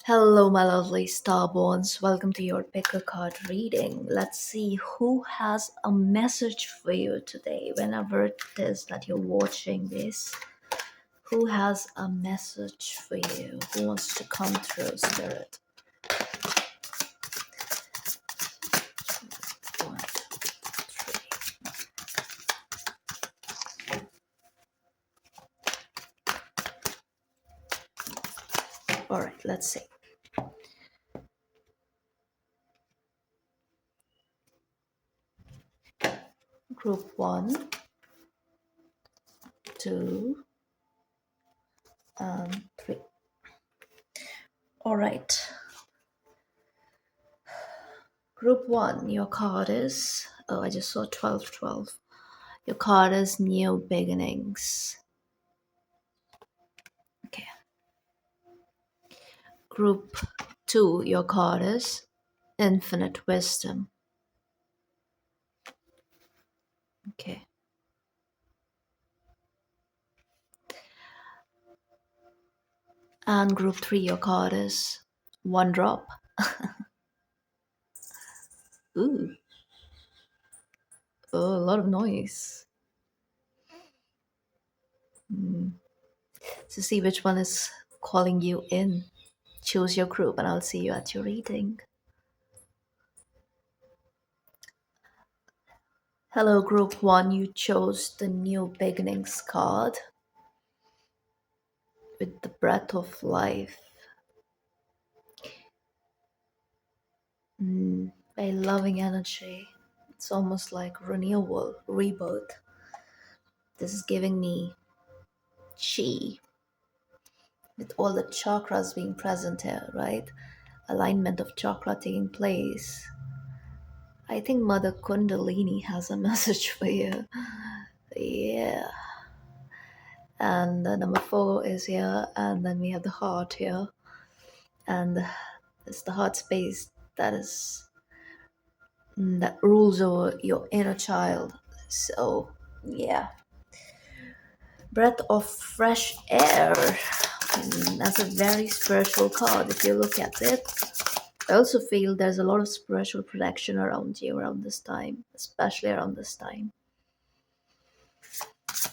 Hello, my lovely starborns. Welcome to your pick a card reading. Let's see who has a message for you today. Whenever it is that you're watching this, who has a message for you? Who wants to come through, Spirit? One, three. All right, let's see. Group one, two, and three. All right. Group one, your card is. Oh, I just saw 12, 12. Your card is New Beginnings. Okay. Group 2, your card is Infinite Wisdom. Okay. And group 3, your card is One Drop. Ooh. Oh, a lot of noise. To see which one is calling you in. Choose your group and I'll see you at your reading. Hello, group 1. You chose the New Beginnings card with the breath of life. Very loving energy. It's almost like renewal, rebirth. This is giving me chi with all the chakras being present here, right? Alignment of chakra taking place. I think Mother Kundalini has a message for you. Yeah. And number 4 is here, and then we have the heart here. And it's the heart space that rules over your inner child. So yeah, breath of fresh air. That's a very spiritual card if you look at it. I also feel there's a lot of spiritual protection around you around this time, especially around this time.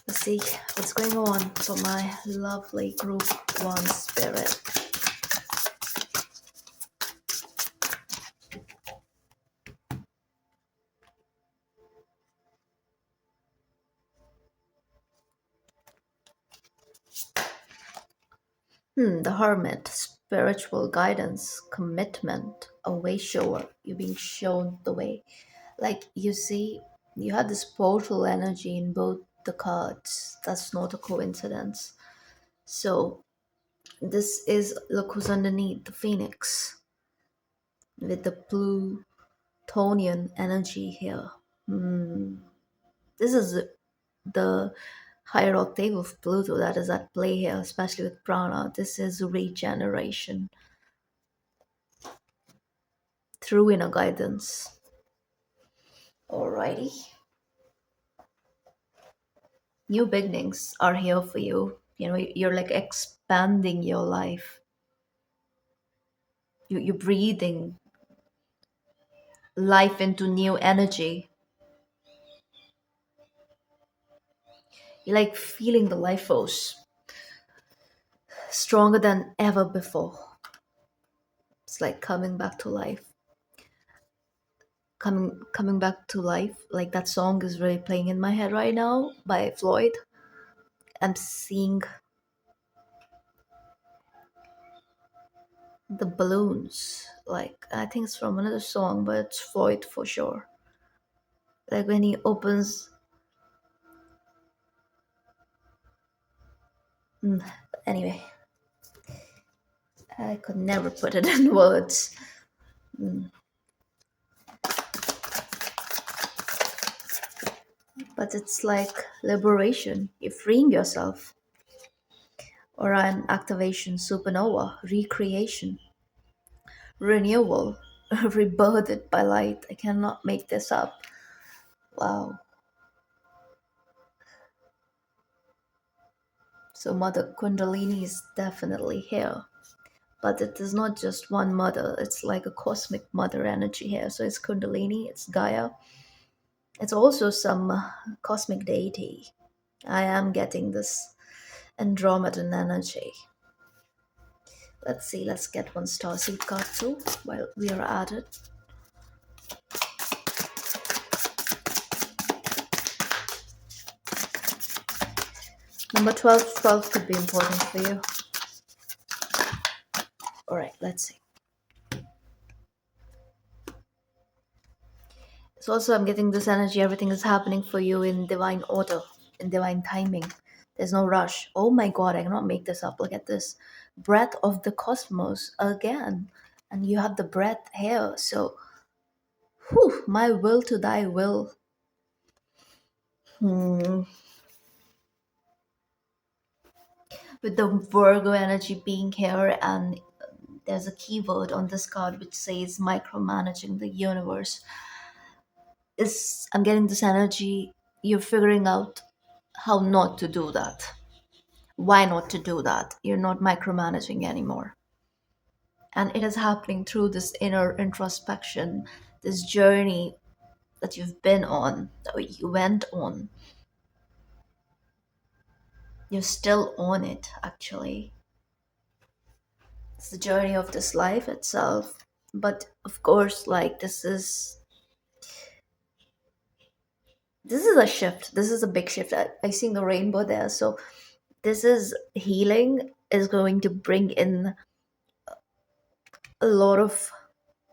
Let's see what's going on for my lovely group 1 spirit. The Hermit, spiritual guidance, commitment, a way shower. You're being shown the way. Like you see, you had this portal energy in both the cards. That's not a coincidence. So this is, look who's underneath, the Phoenix with the Plutonian energy here. This is the higher octave of Pluto that is at play here, especially with prana. This is regeneration through inner guidance. Alrighty. New beginnings are here for you. You know, you're like expanding your life. You're breathing life into new energy. You're like feeling the life force stronger than ever before. It's like coming back to life. Coming back to life. Like that song is really playing in my head right now by Floyd. I'm seeing the balloons. Like I think it's from another song, but it's Floyd for sure. Like when he opens. Anyway, I could never put it in words. But it's like liberation. You're freeing yourself. Or an activation, supernova, recreation, renewal, rebirthed by light. I cannot make this up. Wow. So Mother Kundalini is definitely here. but it is not just one mother. It's like a cosmic mother energy here. So it's Kundalini, it's Gaia, it's also some cosmic deity. I am getting this Andromedan energy. Let's see, let's get one starseed card too while we are at it. Number 12, 12 could be important for you. All right, let's see. So also I'm getting this energy, everything is happening for you in divine order, in divine timing. There's no rush. Oh my god, I cannot make this up. Look at this. Breath of the cosmos again. And you have the breath here. So, whew, my will to thy will. Hmm. With the Virgo energy being here, and there's a keyword on this card which says micromanaging the universe. Is I'm getting this energy, you're figuring out how not to do that. Why not to do that? You're not micromanaging anymore. And it is happening through this inner introspection, this journey that you've been on, that you went on. You're still on it, actually. It's the journey of this life itself. But of course, like this is a shift. This is a big shift. I see the rainbow there. So this is healing is going to bring in a lot of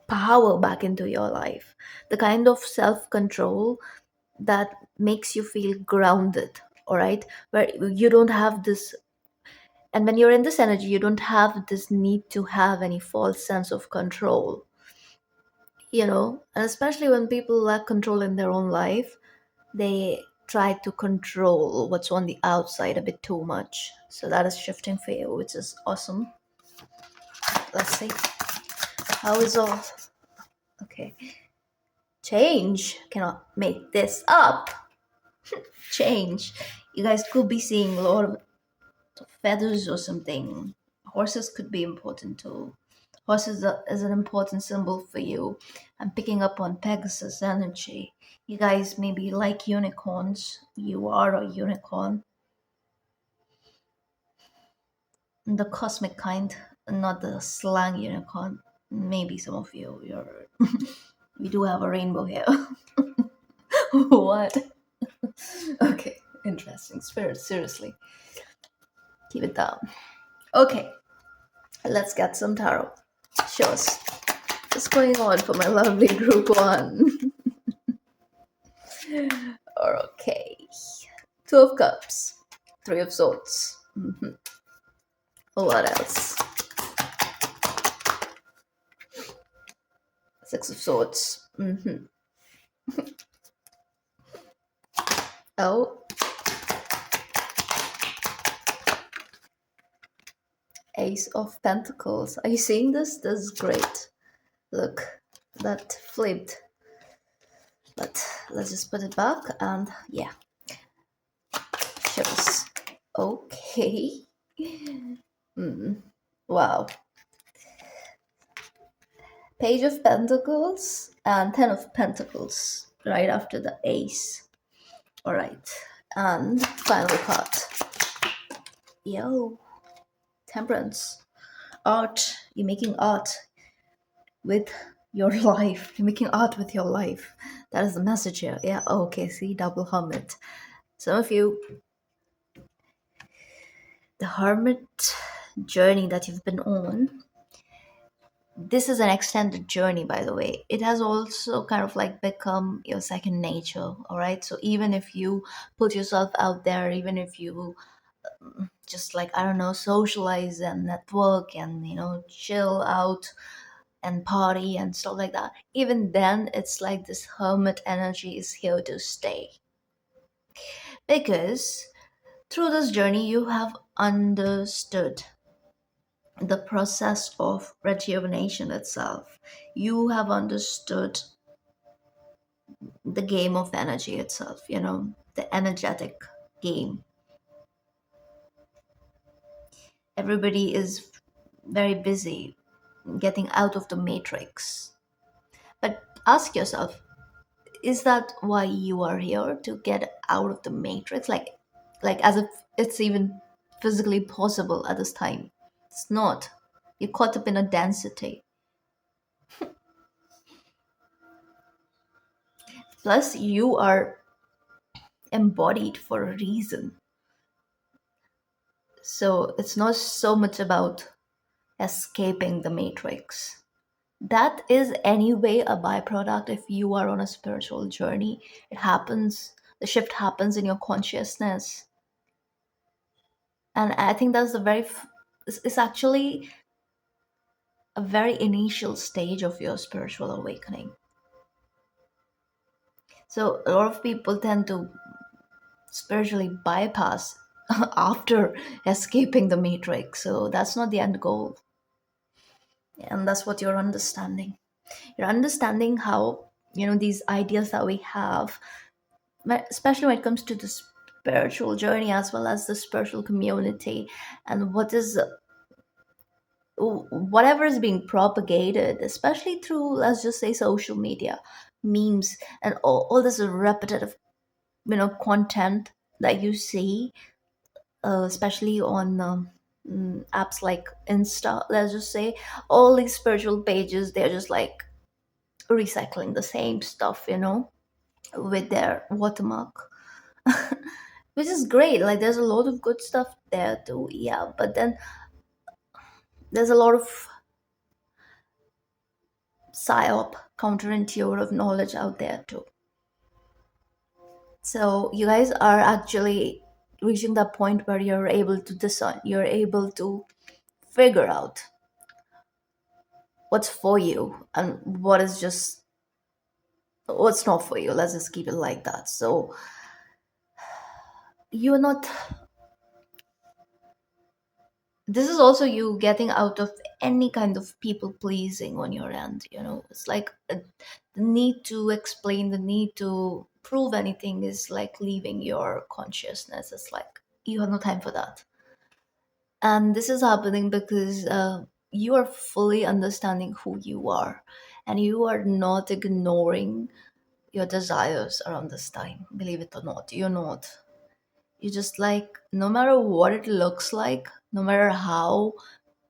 power back into your life. The kind of self-control that makes you feel grounded, all right? Where you don't have this, and when you're in this energy, you don't have this need to have any false sense of control, and especially when people lack control in their own life, they try to control what's on the outside a bit too much. So that is shifting for you, which is awesome. Let's see. How is all? Okay. Change. Cannot make this up. Change. You guys could be seeing a lot of feathers or something. Horses could be important too. Horses is an important symbol for you. I'm picking up on Pegasus energy. You guys maybe like unicorns. You are a unicorn. The cosmic kind, not the slang unicorn. Maybe some of you're we do have a rainbow here. What? Okay, interesting. Spirit, seriously. Keep it down. Okay, let's get some tarot. Show us what's going on for my lovely group one. Okay. Two of Cups. Three of Swords. What else? Six of Swords. Oh. Ace of Pentacles. Are you seeing this? This is great. Look, that flipped. But let's just put it back and yeah. Shows. Okay. Wow. Page of Pentacles and Ten of Pentacles right after the Ace. All right. And final card. Yo. Temperance. Art. You're making art with your life. You're making art with your life. That is the message here. Yeah. Okay. See, double hermit. Some of you, the hermit journey that you've been on, this is an extended journey, by the way. It has also kind of like become your second nature. All right. So even if you put yourself out there, even if you just like, I don't know, socialize and network and, chill out and party and stuff like that, even then, it's like this hermit energy is here to stay. Because through this journey, you have understood the process of rejuvenation itself. You have understood the game of energy itself, the energetic game. Everybody is very busy getting out of the matrix. But ask yourself, is that why you are here, to get out of the matrix? Like as if it's even physically possible at this time. It's not. You're caught up in a density. Plus, you are embodied for a reason. So it's not so much about escaping the matrix. That is anyway a byproduct. If you are on a spiritual journey, it happens, the shift happens in your consciousness. And I think that's the it's actually a very initial stage of your spiritual awakening. So a lot of people tend to spiritually bypass after escaping the matrix. So that's not the end goal. And that's what you're understanding. You're understanding how, these ideas that we have, especially when it comes to the spiritual journey as well as the spiritual community, and whatever is being propagated, especially through, let's just say, social media, memes, and all this repetitive, content that you see, especially on apps like Insta, let's just say, all these spiritual pages, they're just like recycling the same stuff, with their watermark, which is great. Like, there's a lot of good stuff there too, yeah, but then there's a lot of psyop, counterintuitive knowledge out there too. So you guys are actually reaching that point where you're able to discern, you're able to figure out what's for you and what's not for you. Let's just keep it like that. So you're not, this is also you getting out of any kind of people pleasing on your end. It's like the need to explain, the need to prove anything is like leaving your consciousness. It's like you have no time for that. And this is happening because you are fully understanding who you are, and you are not ignoring your desires around this time. Believe it or not, you're not. You just, like, no matter what it looks like, no matter how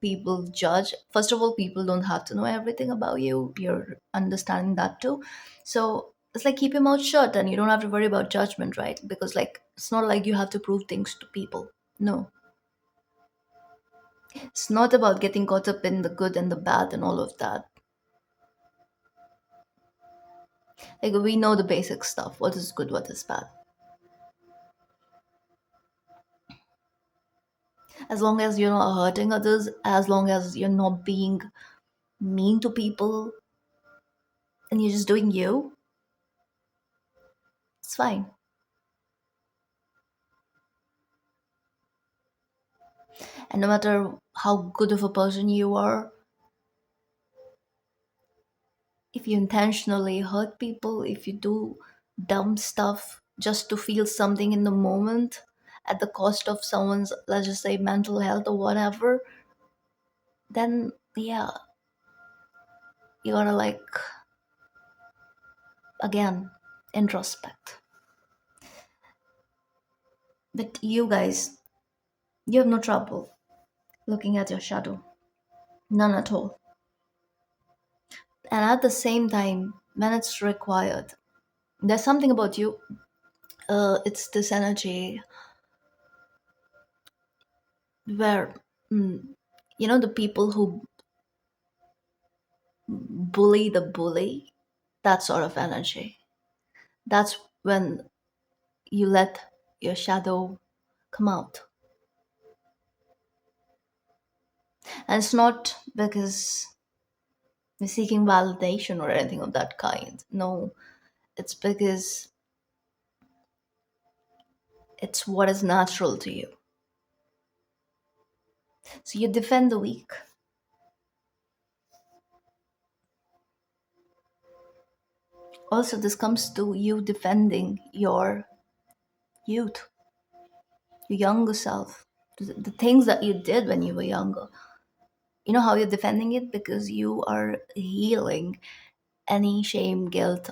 people judge, first of all, people don't have to know everything about you. You're understanding that too. So it's like, keep your mouth shut and you don't have to worry about judgment, right? Because, like, it's not like you have to prove things to people. No. It's not about getting caught up in the good and the bad and all of that. Like, we know the basic stuff, what is good, what is bad. As long as you're not hurting others, as long as you're not being mean to people, and you're just doing you, it's fine. And no matter how good of a person you are, if you intentionally hurt people, if you do dumb stuff just to feel something in the moment at the cost of someone's, let's just say, mental health or whatever, then yeah, you gotta, like, again, introspect. But you guys, you have no trouble looking at your shadow. None at all. And at the same time, when it's required, there's something about you. It's this energy where, mm, the people who bully the bully, that sort of energy. That's when you let your shadow come out. And it's not because you're seeking validation or anything of that kind. No, it's because it's what is natural to you. So you defend the weak. Also, this comes to you defending your youth, your younger self, the things that you did when you were younger. You know how you're defending it? Because you are healing any shame, guilt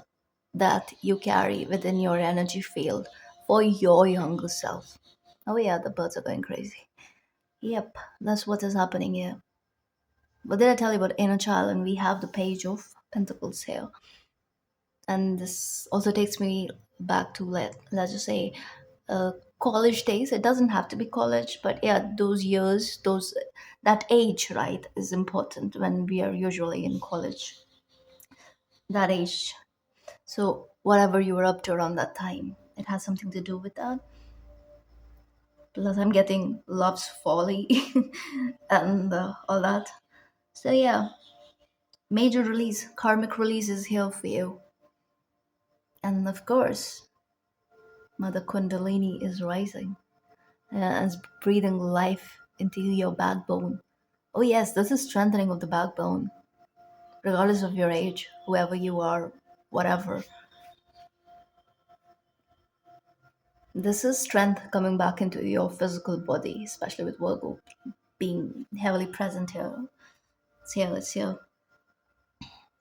that you carry within your energy field for your younger self. Oh, yeah, the birds are going crazy. Yep, that's what is happening here. What did I tell you about inner child? And we have the page of pentacles here. And this also takes me back to, let's just say, college days. It doesn't have to be college, but yeah, those years, that age, right, is important when we are usually in college. That age. So whatever you were up to around that time, it has something to do with that. Plus, I'm getting love's folly and all that. So yeah, major release, karmic release is here for you. And of course, Mother Kundalini is rising and is breathing life into your backbone. Oh yes, this is strengthening of the backbone, regardless of your age, whoever you are, whatever. This is strength coming back into your physical body, especially with Virgo being heavily present here. It's here,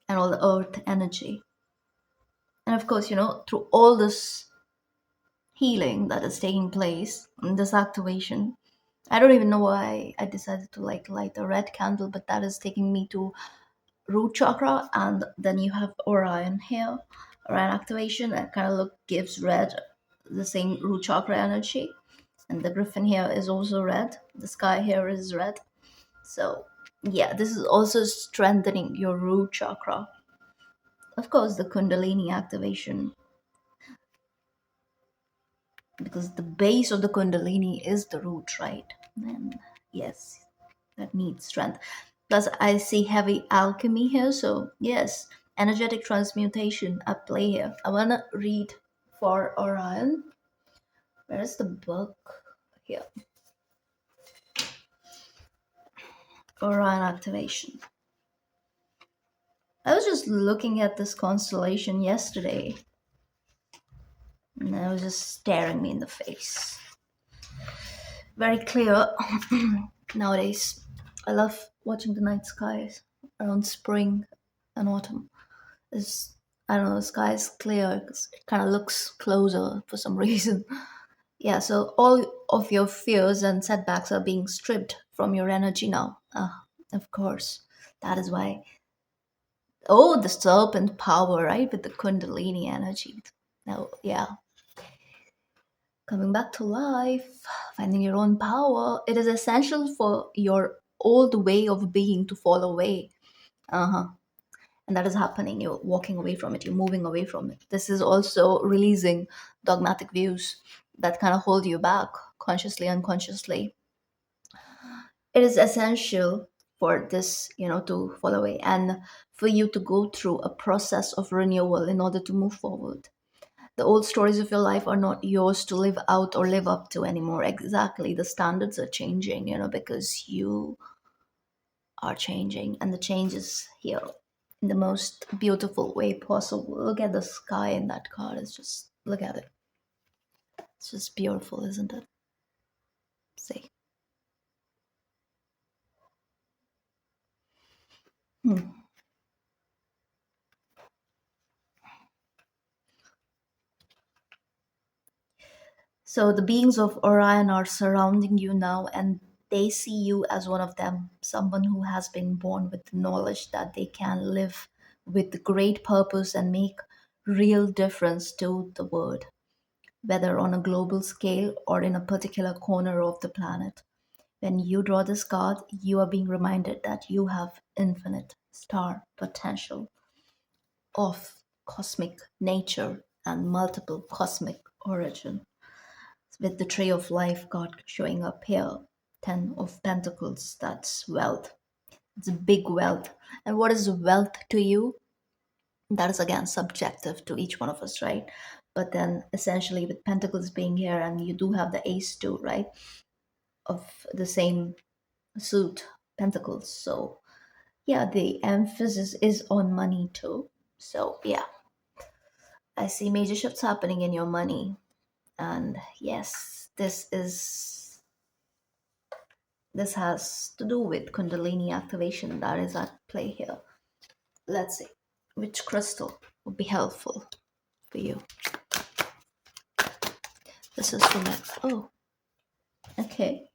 and all the earth energy. And of course, through all this healing that is taking place, and this activation, I don't even know why I decided to like light a red candle, but that is taking me to root chakra, and then you have Orion here. Orion activation, and kind of look gives red, the same root chakra energy. And the griffin here is also red. The sky here is red. So yeah, this is also strengthening your root chakra. Of course, the Kundalini activation, because the base of the Kundalini is the root, right? And yes, that needs strength. Plus, I see heavy alchemy here, so yes, energetic transmutation at play here. I wanna read for Orion. Where is the book? Here, Orion activation. I was just looking at this constellation yesterday, and it was just staring me in the face. Very clear nowadays. I love watching the night skies around spring and autumn. It's, I don't know, the sky is clear 'cause it kind of looks closer for some reason. Yeah, so all of your fears and setbacks are being stripped from your energy now. Of course. That is why. Oh, the serpent power, right? With the Kundalini energy. Now, yeah, coming back to life, finding your own power. It is essential for your old way of being to fall away. Uh huh. And that is happening. You're walking away from it, you're moving away from it. This is also releasing dogmatic views that kind of hold you back consciously, unconsciously. It is essential for this, to fall away and for you to go through a process of renewal in order to move forward. The old stories of your life are not yours to live out or live up to anymore. Exactly. The standards are changing, because you are changing, and the change is here in the most beautiful way possible. Look at the sky in that card. It's just, look at it. It's just beautiful, isn't it? See. Hmm. So the beings of Orion are surrounding you now, and they see you as one of them, someone who has been born with the knowledge that they can live with great purpose and make real difference to the world, whether on a global scale or in a particular corner of the planet. When you draw this card, you are being reminded that you have infinite star potential of cosmic nature and multiple cosmic origin. With the tree of life card showing up here, 10 of pentacles, that's wealth. It's a big wealth. And what is wealth to you? That is again subjective to each one of us, right? But then essentially with pentacles being here, and you do have the ace too, right, of the same suit, pentacles. So yeah, the emphasis is on money too. So yeah, I see major shifts happening in your money. And yes, this is this has to do with Kundalini activation that is at play here. Let's see which crystal would be helpful for you. This is from it. Oh, okay.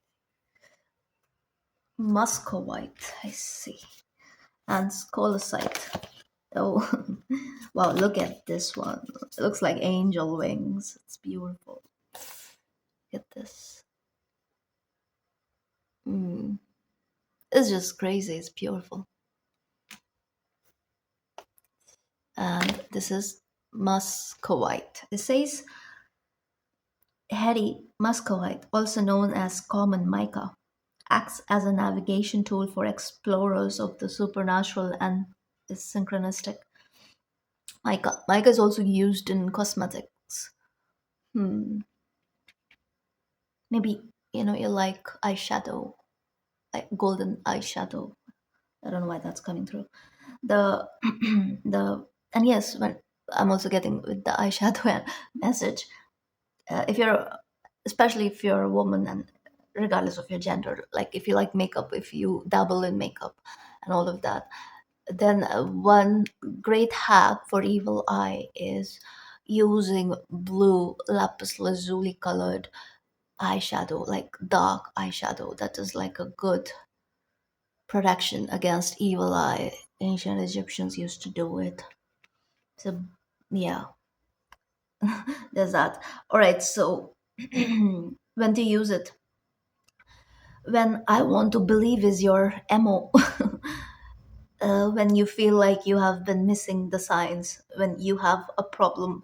Muscovite, I see. And scholasite. Oh, wow, look at this one. It looks like angel wings. It's beautiful. Look at this. Mm. It's just crazy. It's beautiful. And this is muscovite. It says Hairy muscovite, also known as common mica, acts as a navigation tool for explorers of the supernatural and is synchronistic. Mica is also used in cosmetics. Hmm. Maybe you like eyeshadow, like golden eyeshadow. I don't know why that's coming through. The the and yes, when I'm also getting with the eyeshadow message. If you're, especially if you're a woman, and regardless of your gender, like if you like makeup, if you dabble in makeup and all of that, then one great hack for evil eye is using blue lapis lazuli colored eyeshadow, like dark eyeshadow. That is like a good protection against evil eye. Ancient Egyptians used to do it. So yeah, there's that. All right, so when to use it? When I want to believe is your MO. When you feel like you have been missing the signs, when you have a problem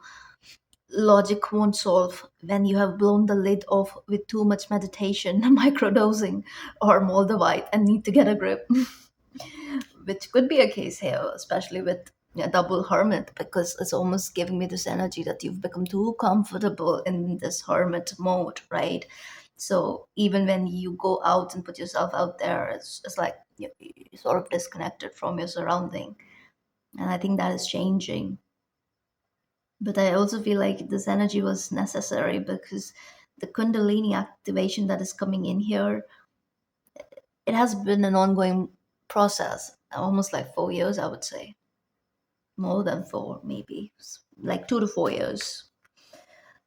logic won't solve, when you have blown the lid off with too much meditation, microdosing, or moldavite and need to get a grip, which could be a case here, especially with a double hermit, because it's almost giving me this energy that you've become too comfortable in this hermit mode, right? So even when you go out and put yourself out there, it's like you're sort of disconnected from your surrounding. And I think that is changing. But I also feel like this energy was necessary because the Kundalini activation that is coming in here, it has been an ongoing process, almost like 4 years, I would say. More than four, maybe. Like 2 to 4 years.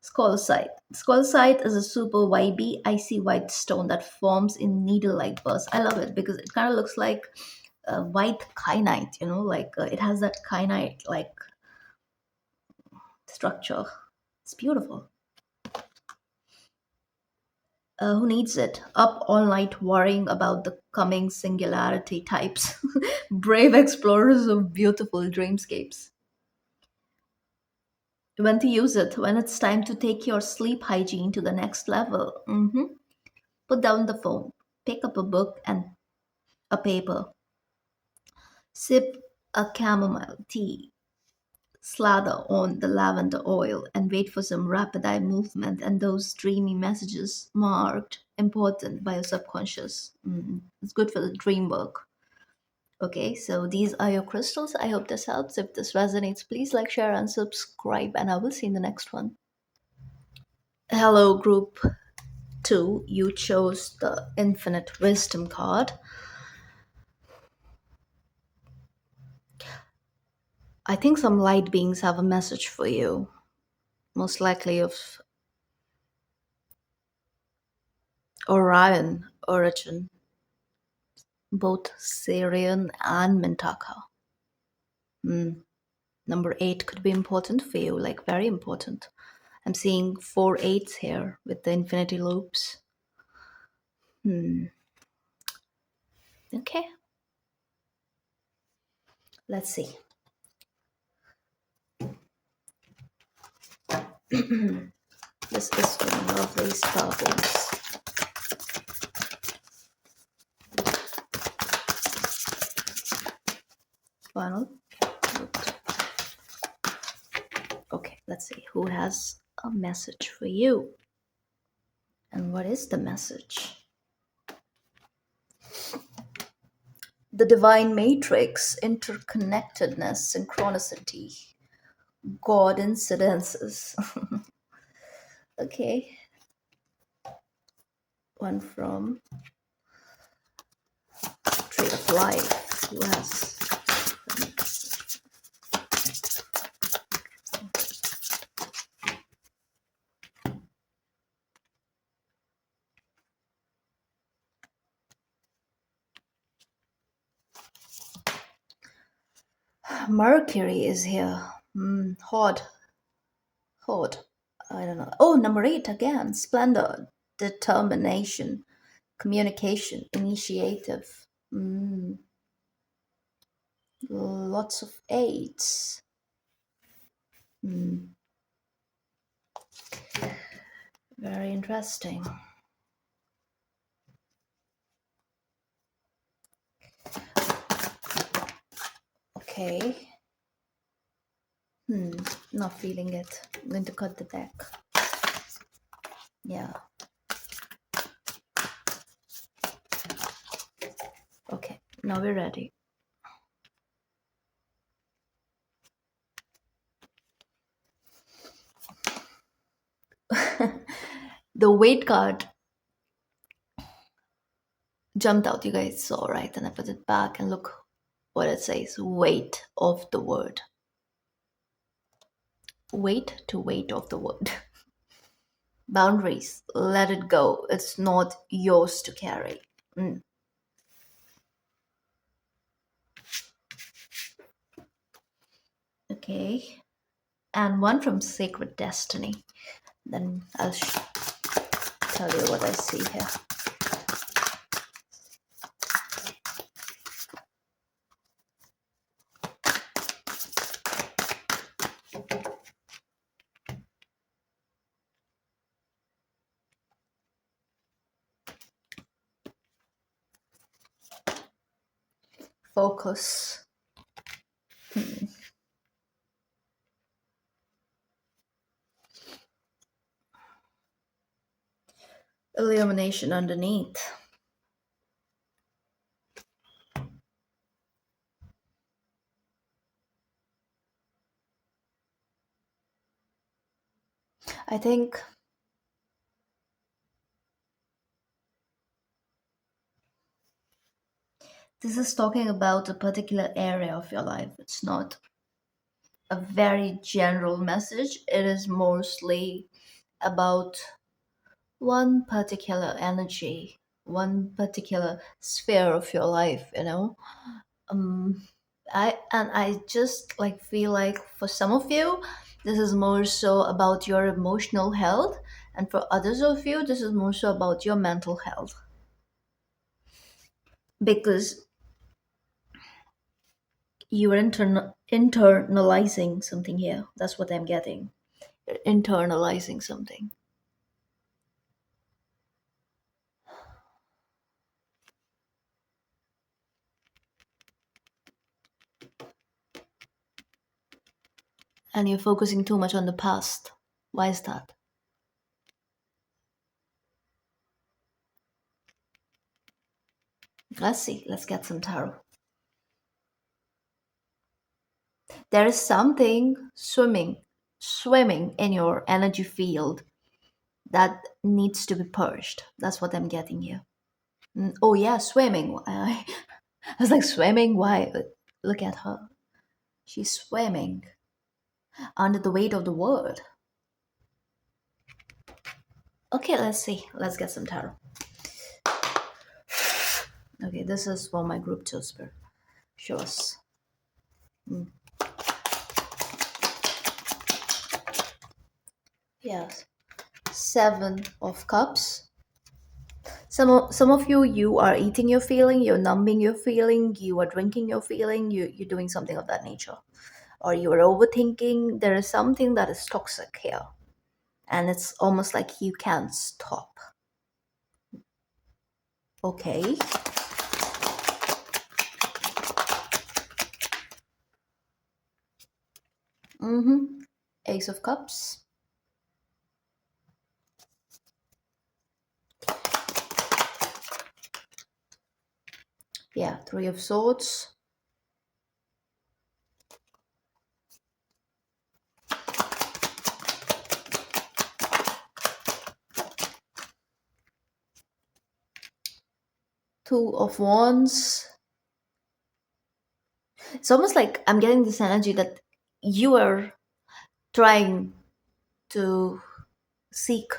Scolecite. Scolecite is a super vibey, icy white stone that forms in needle-like bursts. I love it because it kind of looks like white kyanite, like it has that kyanite-like structure. It's beautiful. Who needs it? Up all night worrying about the coming singularity types. Brave explorers of beautiful dreamscapes. When to use it? When it's time to take your sleep hygiene to the next level. Put down the phone, pick up a book and a paper, sip a chamomile tea, slather on the lavender oil, and wait for some rapid eye movement and those dreamy messages marked important by your subconscious. It's good for the dream work. Okay, so these are your crystals. I hope this helps. If this resonates, please like, share, and subscribe, and I will see you in the next one. Hello, group 2. You chose the Infinite Wisdom card. I think some light beings have a message for you, most likely of Orion origin, both Syrian and Mintaka. Number 8 could be important for you, like very important. I'm seeing 4 8s here with the infinity loops. Okay, let's see. This is one of these bubbles. Final. Okay, let's see who has a message for you. And what is the message? The divine matrix, interconnectedness, synchronicity, God incidences. Okay. One from Tree of life. Who has the next? Mercury is here. Hot. Hot. I don't know. Oh, number 8 again. Splendor. Determination. Communication. Initiative. Lots of 8s. Very interesting. Okay. Not feeling it. I'm going to cut the deck. Yeah. Okay. Now we're ready. The weight card jumped out, you guys saw, right? And I put it back and look what it says. Weight of the word. Weight to weight of the word. Boundaries. Let it go. It's not yours to carry. Okay. And one from Sacred Destiny. Then I'll tell you what I see here. Focus. Illumination underneath. I think this is talking about a particular area of your life. It's not a very general message. It is mostly about one particular energy, one particular sphere of your life, you know. I just like feel like for some of you this is more so about your emotional health, and for others of you this is more so about your mental health, because you are internalizing something here. That's what I'm getting. You're internalizing something. And you're focusing too much on the past. Why is that? Let's see. Let's get some tarot. There is something swimming in your energy field that needs to be purged. That's what I'm getting here. Oh yeah, swimming. I was like, swimming? Why? Look at her. She's swimming under the weight of the world. Okay, let's see. Let's get some tarot. Okay, this is for my group too, Spirit. Show us. Yes. 7 of Cups. Some of you, you are eating your feeling, you're numbing your feeling, you are drinking your feeling, you're doing something of that nature. Or you are overthinking. There is something that is toxic here. And it's almost like you can't stop. Okay. Ace of Cups. Yeah, 3 of Swords. Two of Wands. It's almost like I'm getting this energy that you are trying to seek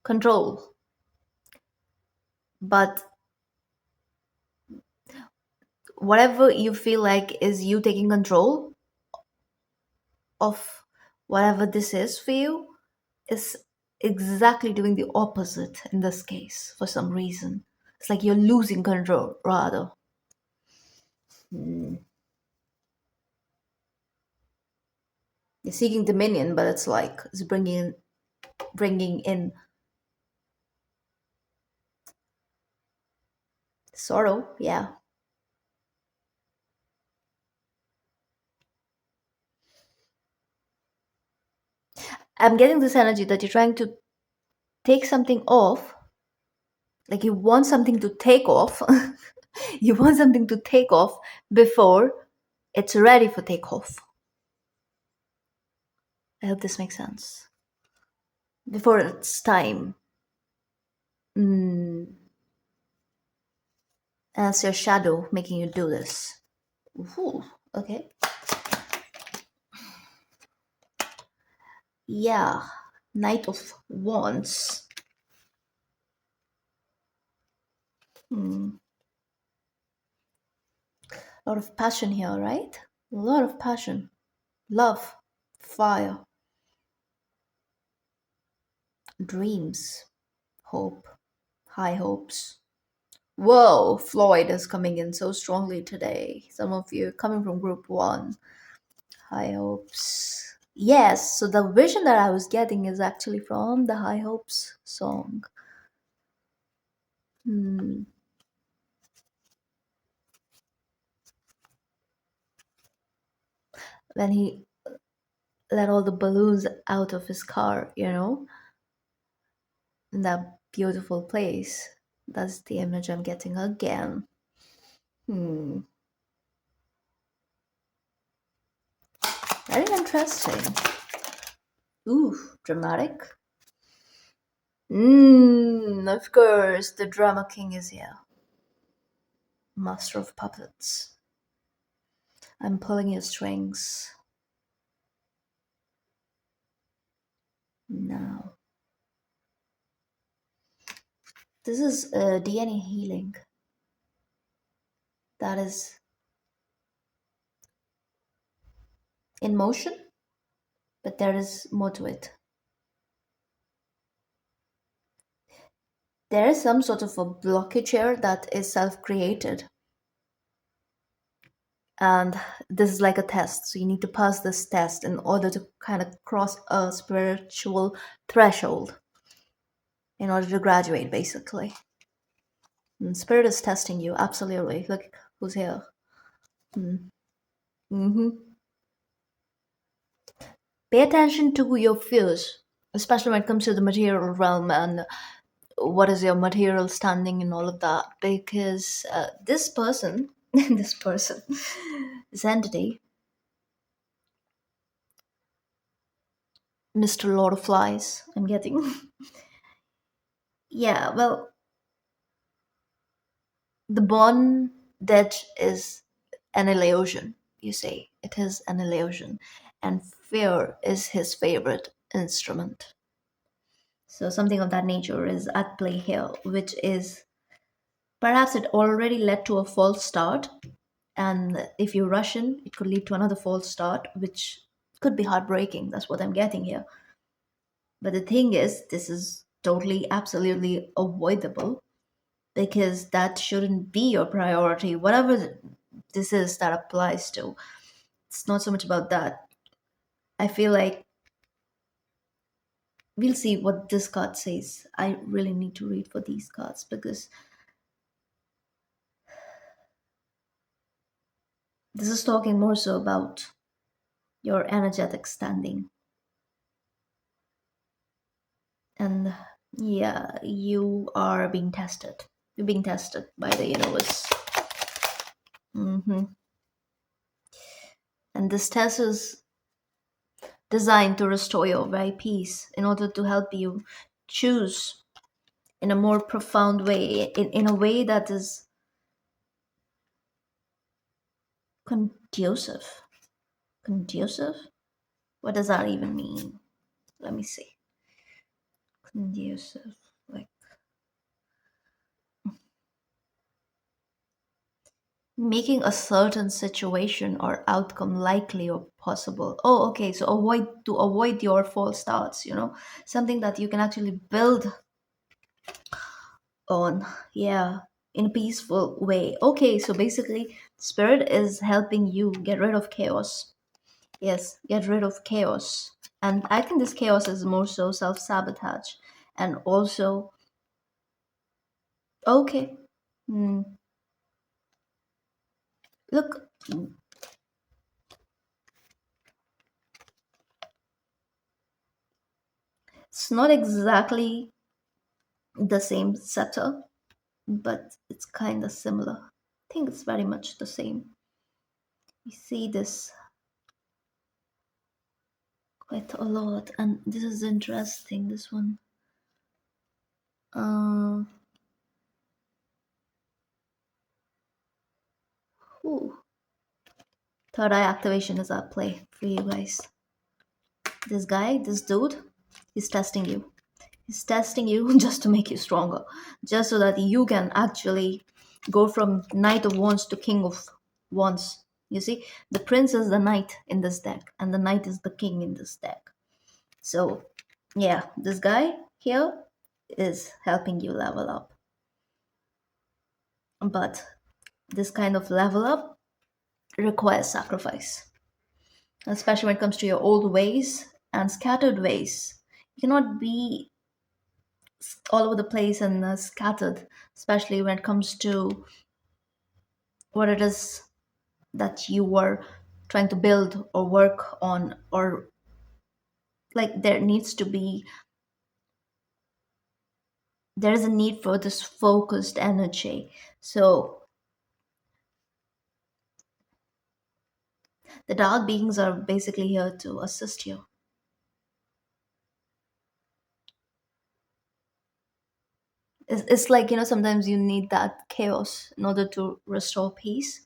control, but whatever you feel like is you taking control of whatever this is for you is exactly doing the opposite in this case for some reason. It's like you're losing control rather. Hmm. You're seeking dominion, but it's like it's bringing in sorrow. Yeah, I'm getting this energy that you're trying to take something off, like you want something to take off. You want something to take off before it's ready for takeoff. I hope this makes sense. Before it's time. Mm, and it's your shadow making you do this. Ooh, okay. Yeah. Knight of Wands. Hmm. A lot of passion here, right? A lot of passion. Love. Fire. Dreams. Hope. High hopes. Whoa, Floyd is coming in so strongly today. Some of you coming from group one. High hopes. Yes, so the vision that I was getting is actually from the High Hopes song. Hmm. When he let all the balloons out of his car, in that beautiful place. That's the image I'm getting again. Hmm. Very interesting. Ooh, dramatic. Of course, the drama king is here. Master of puppets. I'm pulling your strings. Now. This is a DNA healing that is in motion, but there is more to it. There is some sort of a blockage here that is self created. And this is like a test. So you need to pass this test in order to kind of cross a spiritual threshold in order to graduate, basically. And spirit is testing you, absolutely. Look who's here. Mm-hmm. Pay attention to your fears, especially when it comes to the material realm and what is your material standing and all of that. Because this person, this person, this entity, Mr. Lord of Flies, I'm getting. Yeah, well, the bondage is an illusion, you say. It is an illusion. And fear is his favorite instrument. So something of that nature is at play here, which is perhaps it already led to a false start. And if you rush in, it could lead to another false start, which could be heartbreaking. That's what I'm getting here. But the thing is, this is totally, absolutely avoidable because that shouldn't be your priority. Whatever this is that applies to, it's not so much about that. I feel like we'll see what this card says. I really need to read for these cards because this is talking more so about your energetic standing. And yeah, you are being tested. You're being tested by the universe. hmm And this test is designed to restore your very peace in order to help you choose in a more profound way, in a way that is Conducive. Conducive? What does that even mean? Let me see. Conducive. Like making a certain situation or outcome likely or possible. Oh, okay. So avoid your false starts, something that you can actually build on. Yeah, in a peaceful way. Okay, so basically, spirit is helping you get rid of chaos. Yes, get rid of chaos. And I think this chaos is more so self sabotage. And also, okay, hmm, look, it's not exactly the same setup, but it's kind of similar. I think it's very much the same. You see this quite a lot, and this is interesting. This one. Uh, ooh. Third eye activation is at play for you guys. This guy, this dude, he's testing you. He's testing you just to make you stronger, just so that you can actually go from Knight of Wands to King of Wands. You see, the Prince is the Knight in this deck, and the Knight is the King in this deck. So, yeah, this guy here is helping you level up. But this kind of level up requires sacrifice, especially when it comes to your old ways and scattered ways. You cannot be all over the place and scattered, especially when it comes to what it is that you were trying to build or work on, or like there is a need for this focused energy. So the dark beings are basically here to assist you. It's like, sometimes you need that chaos in order to restore peace,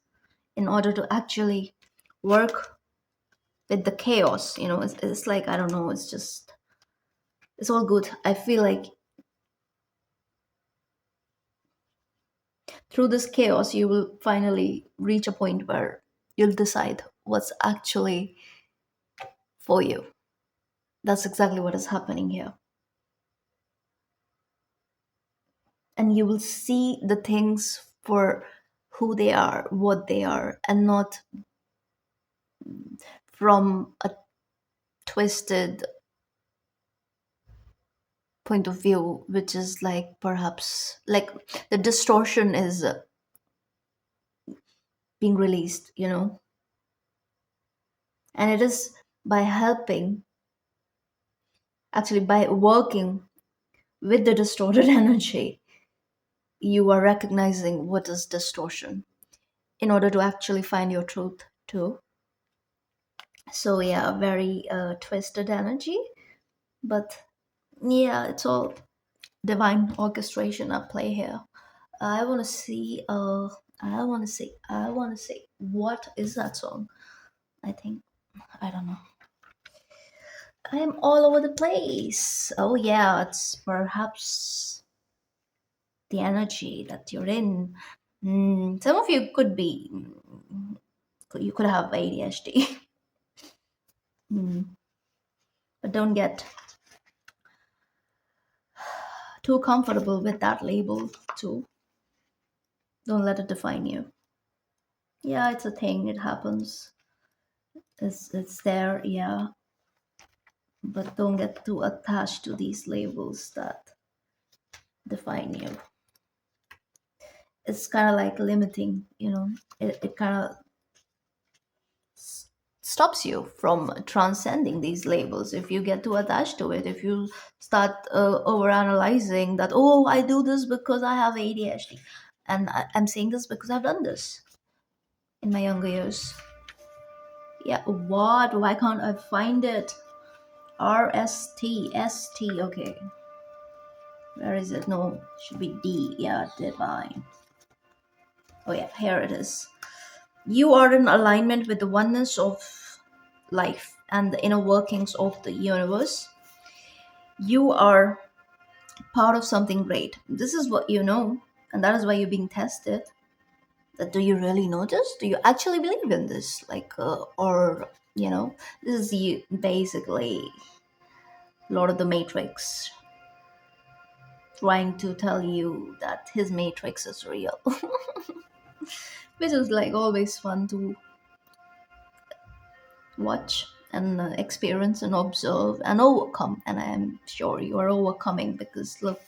in order to actually work with the chaos. It's like, I don't know, it's all good. I feel like through this chaos, you will finally reach a point where you'll decide what's actually for you. That's exactly what is happening here. And you will see the things for who they are, what they are, and not from a twisted point of view, which is like perhaps like the distortion is being released. And it is by helping, actually, by working with the distorted energy, you are recognizing what is distortion in order to actually find your truth too. So yeah, very twisted energy, but yeah, it's all divine orchestration at play here. I want to see. I want to see. What is that song? I think I don't know. I am all over the place. Oh yeah, it's perhaps the energy that you're in. Some of you could be. You could have ADHD. But don't get too comfortable with that label too. Don't let it define you. Yeah, it's a thing. It happens. It's there. Yeah, but don't get too attached to these labels that define you. It's kind of like limiting. It kind of stops you from transcending these labels if you get too attached to it. If you start over analyzing that, oh, I do this because I have ADHD, and I'm saying this because I've done this in my younger years. Yeah, what? Why can't I find it? RSTST. Okay, where is it? No, it should be D. Yeah, divine. Oh yeah, here it is. You are in alignment with the oneness of life and the inner workings of the universe. You are part of something great. This is what you know, and that is why you're being tested. That do you really know this? Do you actually believe in this? Or this is you basically Lord of the Matrix trying to tell you that his Matrix is real, which is like always fun to watch and experience and observe and overcome. And I am sure you are overcoming because look,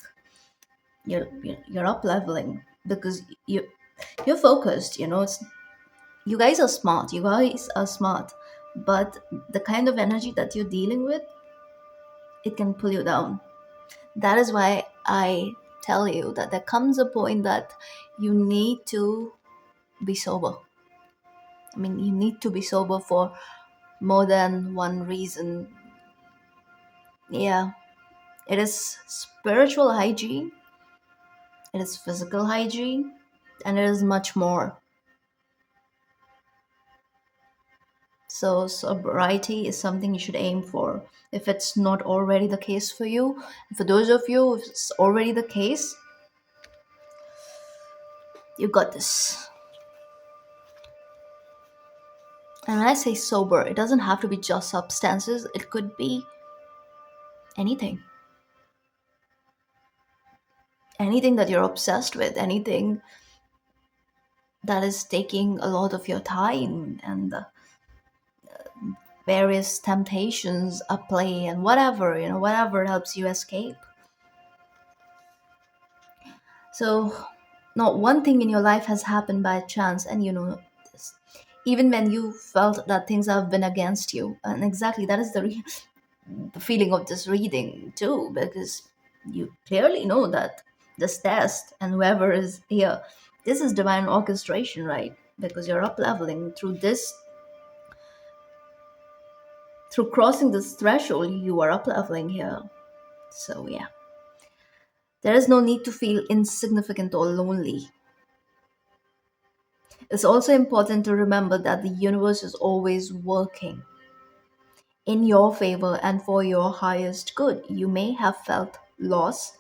you're up leveling because you're focused. It's you guys are smart. You guys are smart, but the kind of energy that you're dealing with, it can pull you down. That is why I tell you that there comes a point that you need to be sober. I mean, you need to be sober for more than one reason. Yeah, it is spiritual hygiene, it is physical hygiene, and it is much more. So, sobriety is something you should aim for. If it's not already the case for you, for those of you, if it's already the case, you got this. And when I say sober, it doesn't have to be just substances, it could be anything. Anything that you're obsessed with, anything that is taking a lot of your time, and various temptations at play, and whatever helps you escape. So, not one thing in your life has happened by chance, and you know this. Even when you felt that things have been against you, and exactly that is the feeling of this reading too, because you clearly know that this test and whoever is here, this is divine orchestration, right? Because you're up leveling through this, through crossing this threshold, you are up leveling here. So, yeah, there is no need to feel insignificant or lonely. It's also important to remember that the universe is always working in your favor and for your highest good. You may have felt loss,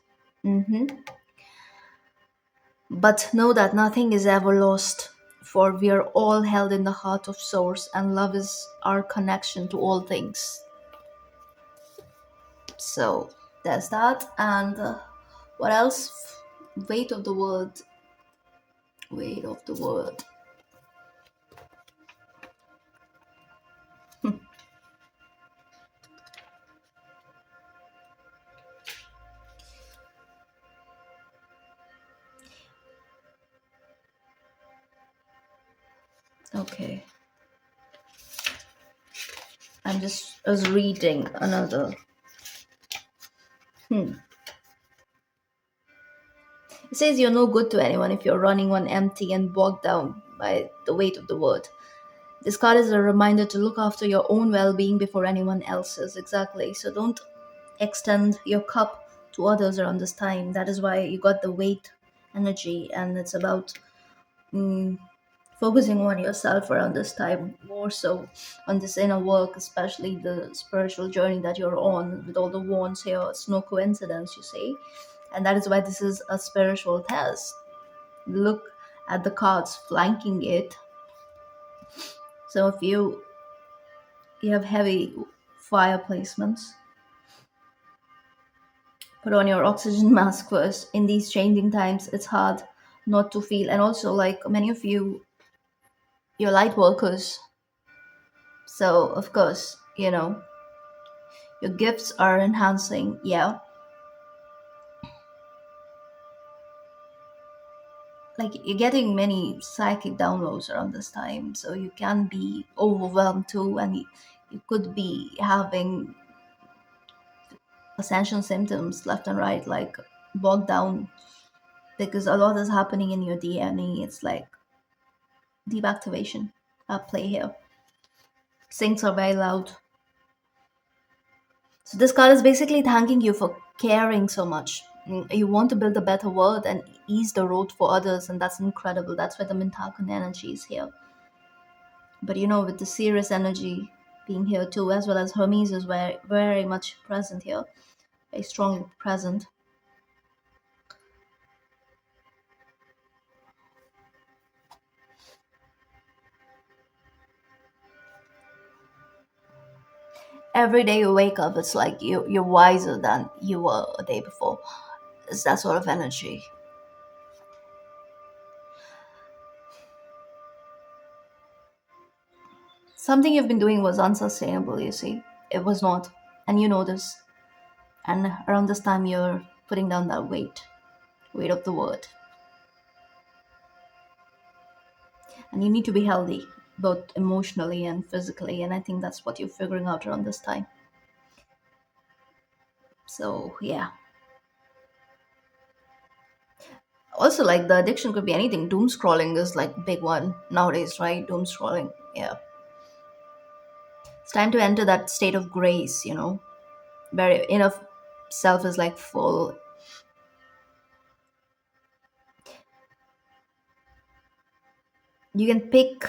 but know that nothing is ever lost, for we are all held in the heart of Source, and love is our connection to all things. So there's that. And what else? Weight of the word. Weight of the word. Okay. I was reading another. It says you're no good to anyone if you're running on empty and bogged down by the weight of the word. This card is a reminder to look after your own well being before anyone else's. Exactly. So don't extend your cup to others around this time. That is why you got the weight energy, and it's about focusing on yourself around this time, more so on this inner work, especially the spiritual journey that you're on with all the wands here. It's no coincidence, you see. And that is why this is a spiritual test. Look at the cards flanking it. So if you have heavy fire placements, put on your oxygen mask first. In these changing times, it's hard not to feel. And also, like many of you, you're light workers. So, of course, your gifts are enhancing. Yeah. Like you're getting many psychic downloads around this time. So you can be overwhelmed too. And you could be having ascension symptoms left and right, like bogged down because a lot is happening in your DNA. It's like deep activation at play here. Things are very loud. So this card is basically thanking you for caring so much. You want to build a better world and ease the road for others, and that's incredible. That's why the Mintakun energy is here. But with the serious energy being here too, as well as Hermes is very, very much present here, very strongly present. Every day you wake up, it's like you're wiser than you were a day before. It's that sort of energy. Something you've been doing was unsustainable, you see. It was not. And you know this. And around this time, you're putting down that weight of the word. And you need to be healthy, both emotionally and physically. And I think that's what you're figuring out around this time. So, yeah. Also, like the addiction could be anything. Doom scrolling is like big one nowadays, right? Doom scrolling. Yeah. It's time to enter that state of grace, where enough self is like full. You can pick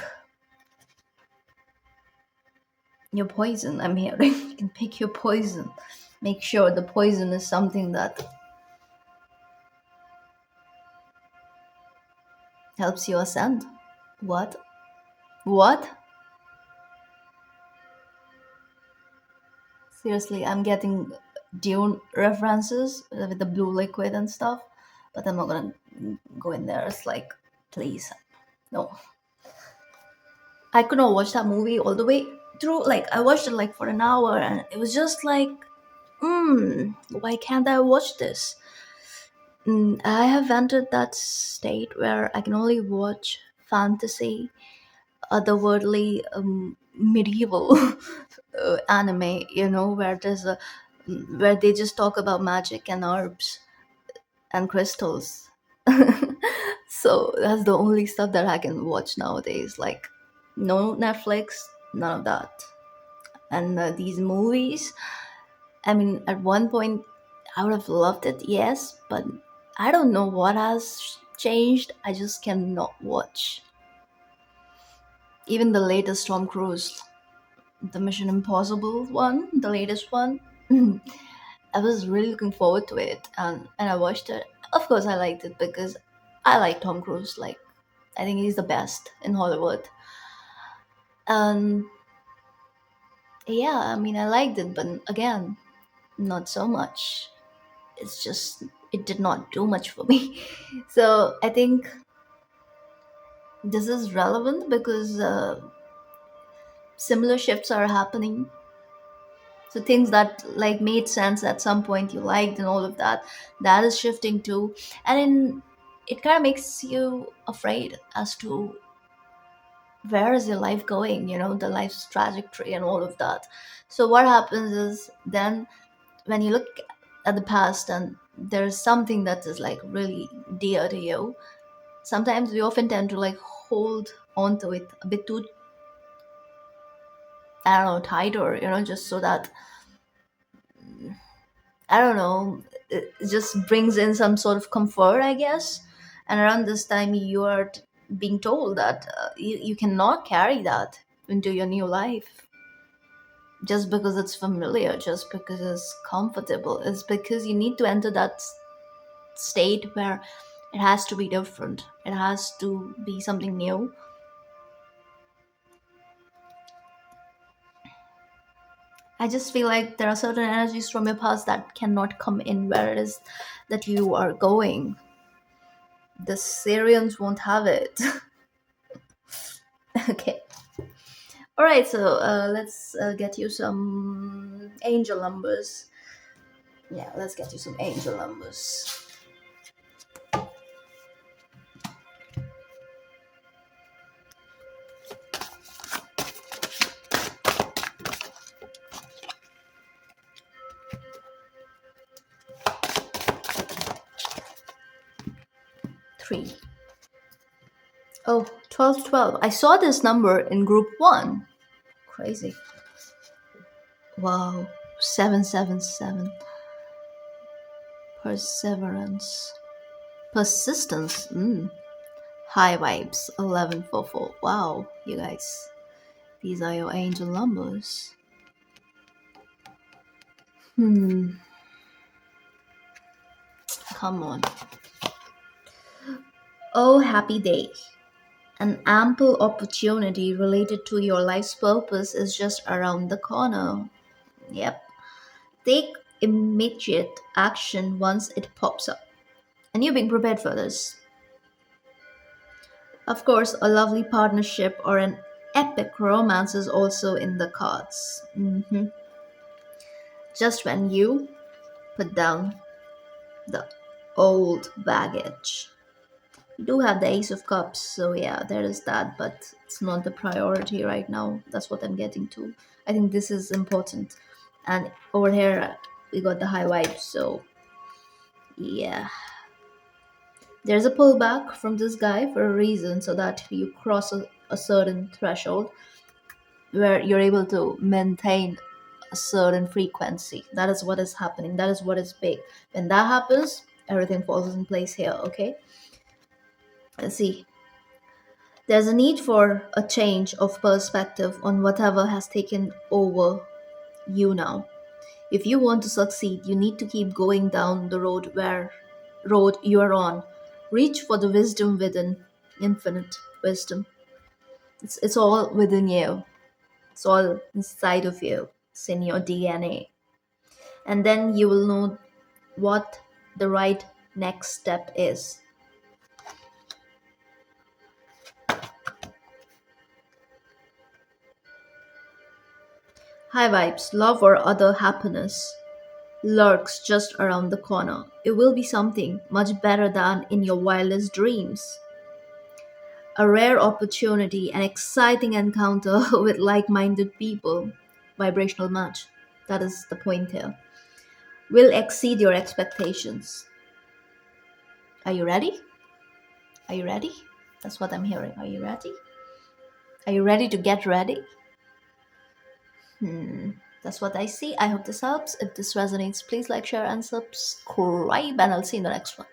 your poison. I'm hearing you can pick your poison. Make sure the poison is something that helps you ascend. What? What? Seriously, I'm getting Dune references with the blue liquid and stuff, but I'm not gonna go in there. It's like, please, no. I could not watch that movie all the way through. Like, I watched it like for an hour, and it was just like, why can't I watch this? I have entered that state where I can only watch fantasy, otherworldly, medieval anime. Where where they just talk about magic and herbs and crystals. So that's the only stuff that I can watch nowadays. Like, no Netflix, none of that. And these movies, I mean, at one point, I would have loved it, yes, but I don't know what has changed. I just cannot watch. Even the latest Tom Cruise, the Mission Impossible one, the latest one, I was really looking forward to it, and I watched it. Of course, I liked it because I like Tom Cruise. Like, I think he's the best in Hollywood. And yeah, I mean, I liked it, but again, not so much. It's just it did not do much for me. So I think this is relevant because similar shifts are happening. So things that like made sense at some point you liked and all of that, that is shifting too. It kind of makes you afraid as to where is your life going, the life's trajectory and all of that. So what happens is then when you look at the past and there's something that is like really dear to you, sometimes we often tend to like hold on to it a bit too, I don't know, tighter, just so that, I don't know, it just brings in some sort of comfort, I guess. And around this time, you are being told that you cannot carry that into your new life just because it's familiar, just because it's comfortable. It's because you need to enter that state where it has to be different, it has to be something new. I just feel like there are certain energies from your past that cannot come in where it is that you are going. The Syrians won't have it. Okay. All right. So let's get you some angel numbers. Yeah, let's get you some angel numbers. 3. Oh, 12, 12. I saw this number in group 1. Crazy. Wow. 777. Perseverance. Persistence. High vibes. 1144. Wow, you guys. These are your angel numbers. Hmm, come on. Oh, happy day. An ample opportunity related to your life's purpose is just around the corner. Yep. Take immediate action once it pops up. And you're being prepared for this. Of course, a lovely partnership or an epic romance is also in the cards. Just when you put down the old baggage. You do have the Ace of Cups, so yeah, there is that, but it's not the priority right now. That's what I'm getting to. I think this is important. And over here, we got the high vibes, so yeah. There's a pullback from this guy for a reason, so that you cross a certain threshold where you're able to maintain a certain frequency. That is what is happening. That is what is big. When that happens, everything falls in place here, okay? Let's see. There's a need for a change of perspective on whatever has taken over you now. If you want to succeed, you need to keep going down the road you are on. Reach for the wisdom within, infinite wisdom. It's all within you. It's all inside of you. It's in your DNA. And then you will know what the right next step is. High vibes, love or other happiness lurks just around the corner. It will be something much better than in your wildest dreams. A rare opportunity, an exciting encounter with like minded people, vibrational match. That is the point here. Will exceed your expectations. Are you ready? Are you ready? That's what I'm hearing. Are you ready? Are you ready to get ready? That's what I see. I hope this helps. If this resonates, please like, share, and subscribe. And I'll see you in the next one.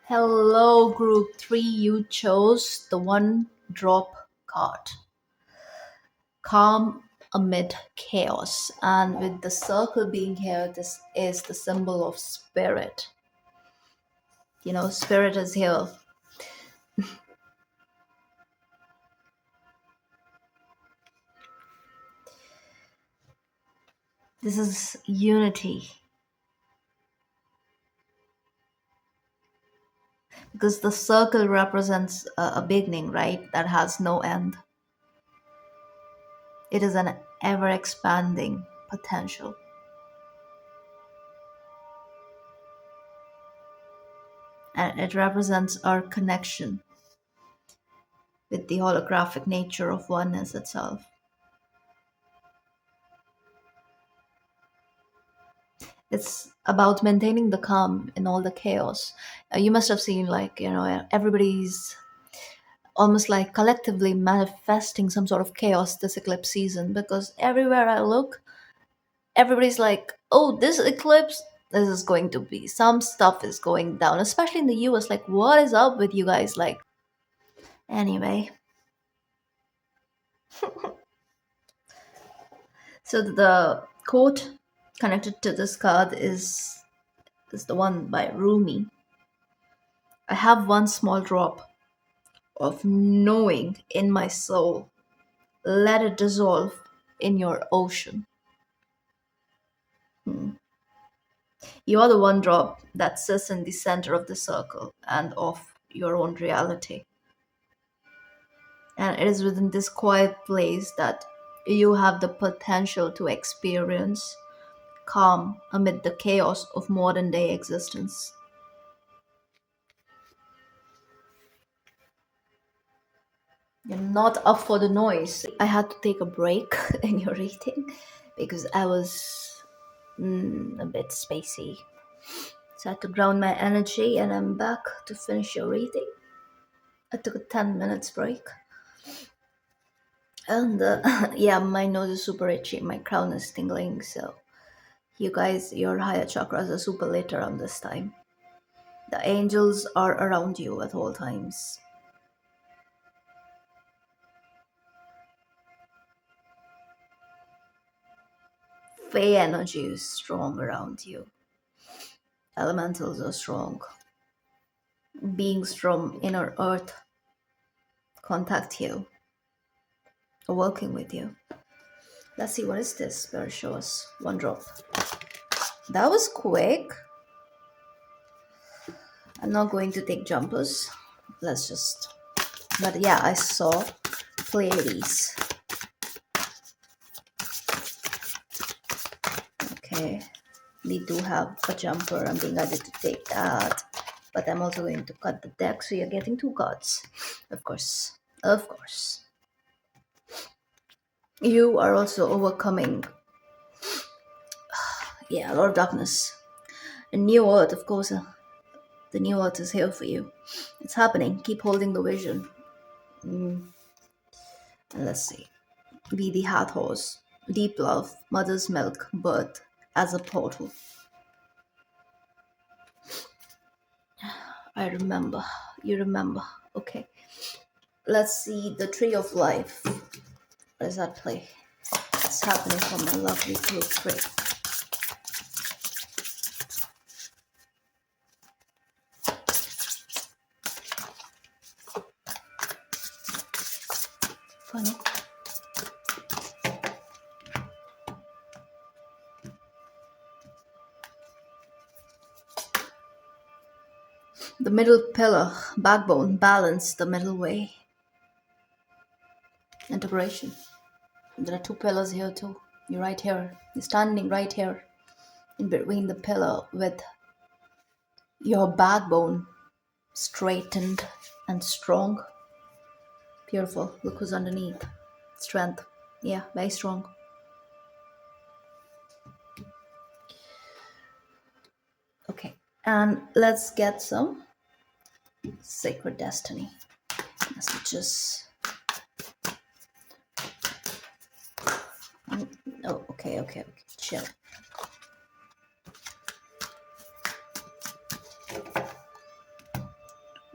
Hello, group 3. You chose the one drop card. Calm amid chaos. And with the circle being here, this is the symbol of spirit. You know, spirit is here. This is unity. Because the circle represents a beginning, right? That has no end. It is an ever expanding potential. And it represents our connection with the holographic nature of oneness itself. It's about maintaining the calm in all the chaos. You must have seen, like, you know, everybody's almost like collectively manifesting some sort of chaos this eclipse season because everywhere I look, everybody's like, oh, this eclipse, this is going to be some stuff is going down, especially in the US. Like, what is up with you guys? Like, anyway, so the quote connected to this card is the one by Rumi. I have one small drop of knowing in my soul. Let it dissolve in your ocean. You are the one drop that sits in the center of the circle and of your own reality. And it is within this quiet place that you have the potential to experience calm amid the chaos of modern day existence. You're not up for the noise. I had to take a break in your reading because I was a bit spacey. So I had to ground my energy and I'm back to finish your reading. I took a 10 minutes break. And yeah, my nose is super itchy, my crown is tingling. So, you guys, your higher chakras are super lit around this time. The angels are around you at all times. Fey energy is strong around you. Elementals are strong. Beings from inner earth contact you, are working with you. Let's see, what is this? Spirit show us. One drop. That was quick. I'm not going to take jumpers. Let's just. But yeah, I saw Pleiades. Okay. We do have a jumper. I'm being added to take that. But I'm also going to cut the deck, so you're getting two cards. Of course. Of course. You are also overcoming, yeah, a lot of darkness. A new earth, of course. The new earth is here for you. It's happening. Keep holding the vision. And let's see. Be the heart horse. Deep love. Mother's milk. Birth as a portal. I remember. You remember. Okay. Let's see the tree of life. What does that play? It's happening for my lovely blue tree. Funny. The middle pillar, backbone, balance, the middle way. Integration. There are two pillars here too. You're right here. You're standing right here in between the pillar with your backbone straightened and strong. Beautiful. Look who's underneath. Strength. Yeah, very strong. Okay. And let's get some sacred destiny messages. Oh, okay. Chill.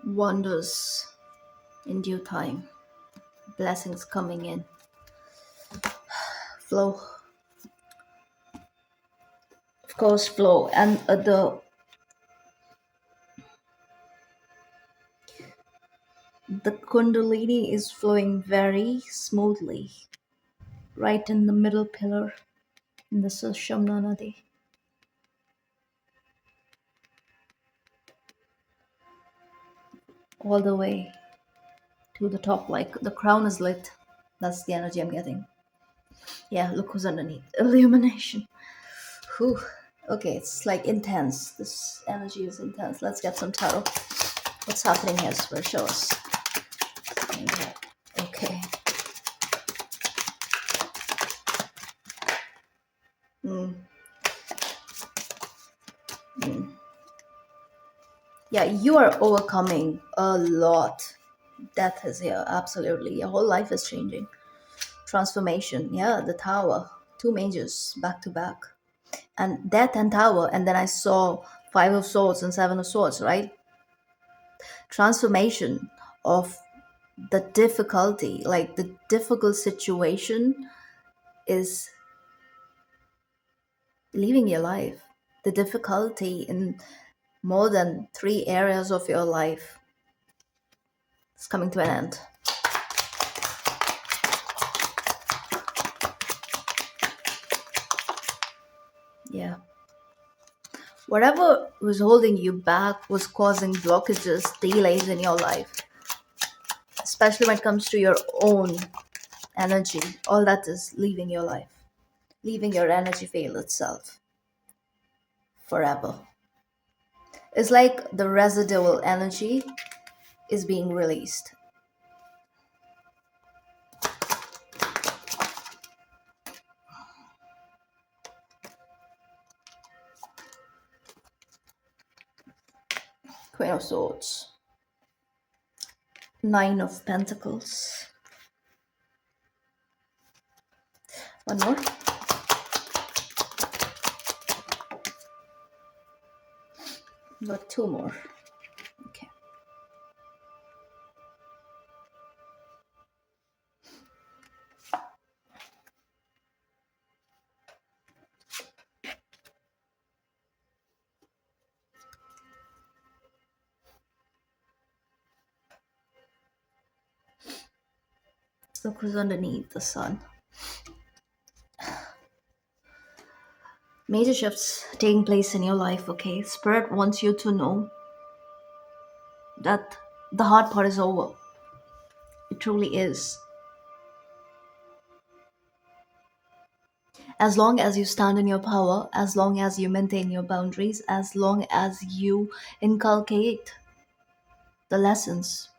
Wonders in due time. Blessings coming in. Flow. Of course, flow. And the Kundalini is flowing very smoothly. Right in the middle pillar in the Sushumna Nadi. All the way to the top, like the crown is lit. That's the energy I'm getting. Yeah, look who's underneath. Illumination. Whew. Okay, it's like intense. This energy is intense. Let's get some tarot. What's happening here, Spirit? Show us. Okay. Yeah, you are overcoming a lot. Death is here, absolutely. Your whole life is changing. Transformation. Yeah, the tower. Two majors back to back. And death and tower. And then I saw Five of Swords and Seven of Swords, right? Transformation of the difficulty, like the difficult situation is leaving your life. The difficulty in more than three areas of your life is coming to an end. Yeah. Whatever was holding you back was causing blockages, delays in your life, especially when it comes to your own energy. All that is leaving your life, leaving your energy field itself forever. It's like the residual energy is being released. Queen of Swords. Nine of Pentacles. One more. Got two more. Okay. Look who's underneath the sun. Major shifts taking place in your life, okay? Spirit wants you to know that the hard part is over. It truly is. As long as you stand in your power, as long as you maintain your boundaries, as long as you inculcate the lessons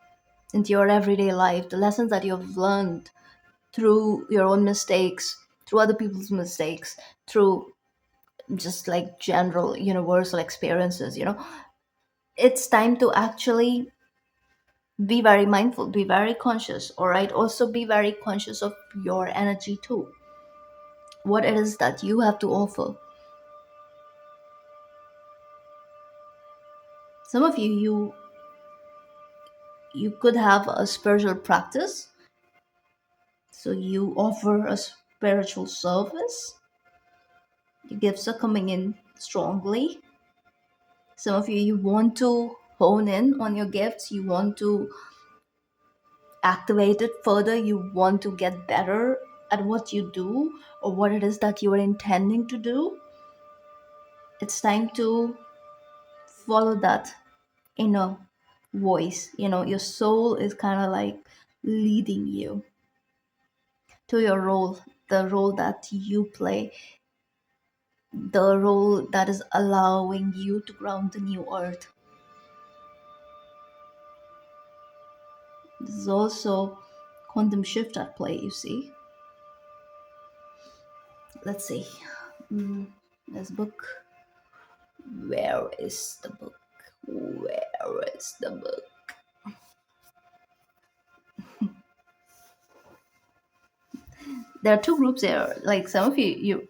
into your everyday life, the lessons that you have learned through your own mistakes, through other people's mistakes, through just like general universal experiences, it's time to actually be very mindful, be very conscious, all right? Also, be very conscious of your energy too. What it is that you have to offer. Some of you could have a spiritual practice, so you offer a spiritual service. Your gifts are coming in strongly. Some of you want to hone in on your gifts, you want to activate it further, you want to get better at what you do or what it is that you are intending to do. It's time to follow that inner voice. Your soul is kind of like leading you to your role, the role that you play, the role that is allowing you to ground the new earth. This is also quantum shift at play, you see. Let's see. This book. Where is the book? Where is the book? There are two groups here. Like some of you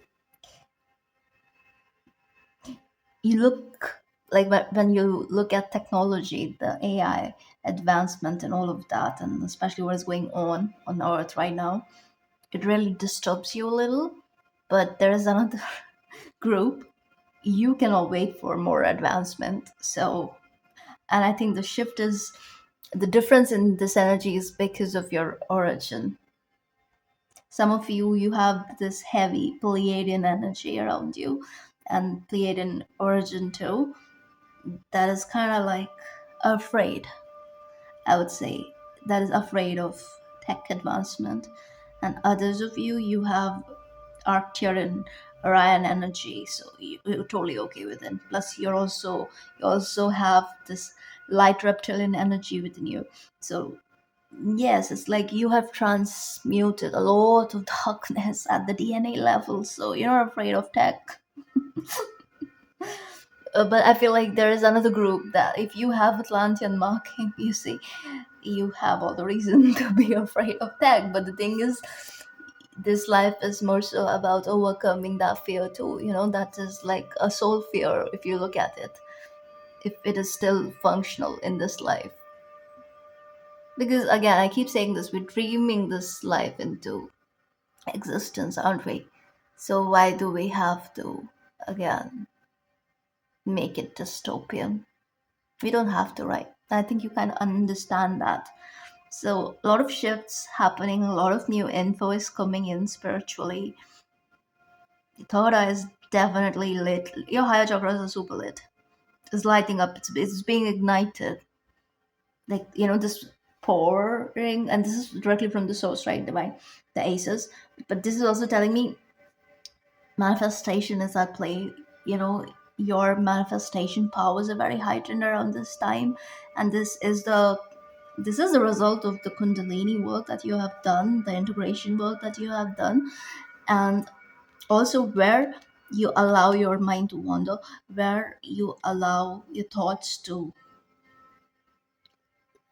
look like when you look at technology, the AI advancement and all of that, and especially what is going on Earth right now, it really disturbs you a little. But there is another group. You cannot wait for more advancement. So, and I think the shift is the difference in this energy is because of your origin. Some of you have this heavy Pleiadian energy around you, and Pleiadian origin too, that is kind of like afraid, I would say, that is afraid of tech advancement. And others of you have Arcturian Orion energy, so you're totally okay with it. Plus, you also have this light reptilian energy within you. So yes, it's like you have transmuted a lot of darkness at the DNA level, so you're not afraid of tech. But I feel like there is another group that if you have Atlantean marking, you see, you have all the reason to be afraid of tech. But the thing is, this life is more so about overcoming that fear too. That is like a soul fear if you look at it, if it is still functional in this life. Because again, I keep saying this, we're dreaming this life into existence, aren't we? So why do we have to, again, make it dystopian? We don't have to, right? I think you kind of understand that. So a lot of shifts happening, a lot of new info is coming in spiritually. The third eye is definitely lit. Your higher chakras are super lit. It's lighting up. It's being ignited. Like this pouring, and this is directly from the source, right? Divine, the aces. But this is also telling me manifestation is at play. Your manifestation powers are very heightened around this time, and this is the result of the kundalini work that you have done, the integration work that you have done, and also where you allow your mind to wander, where you allow your thoughts to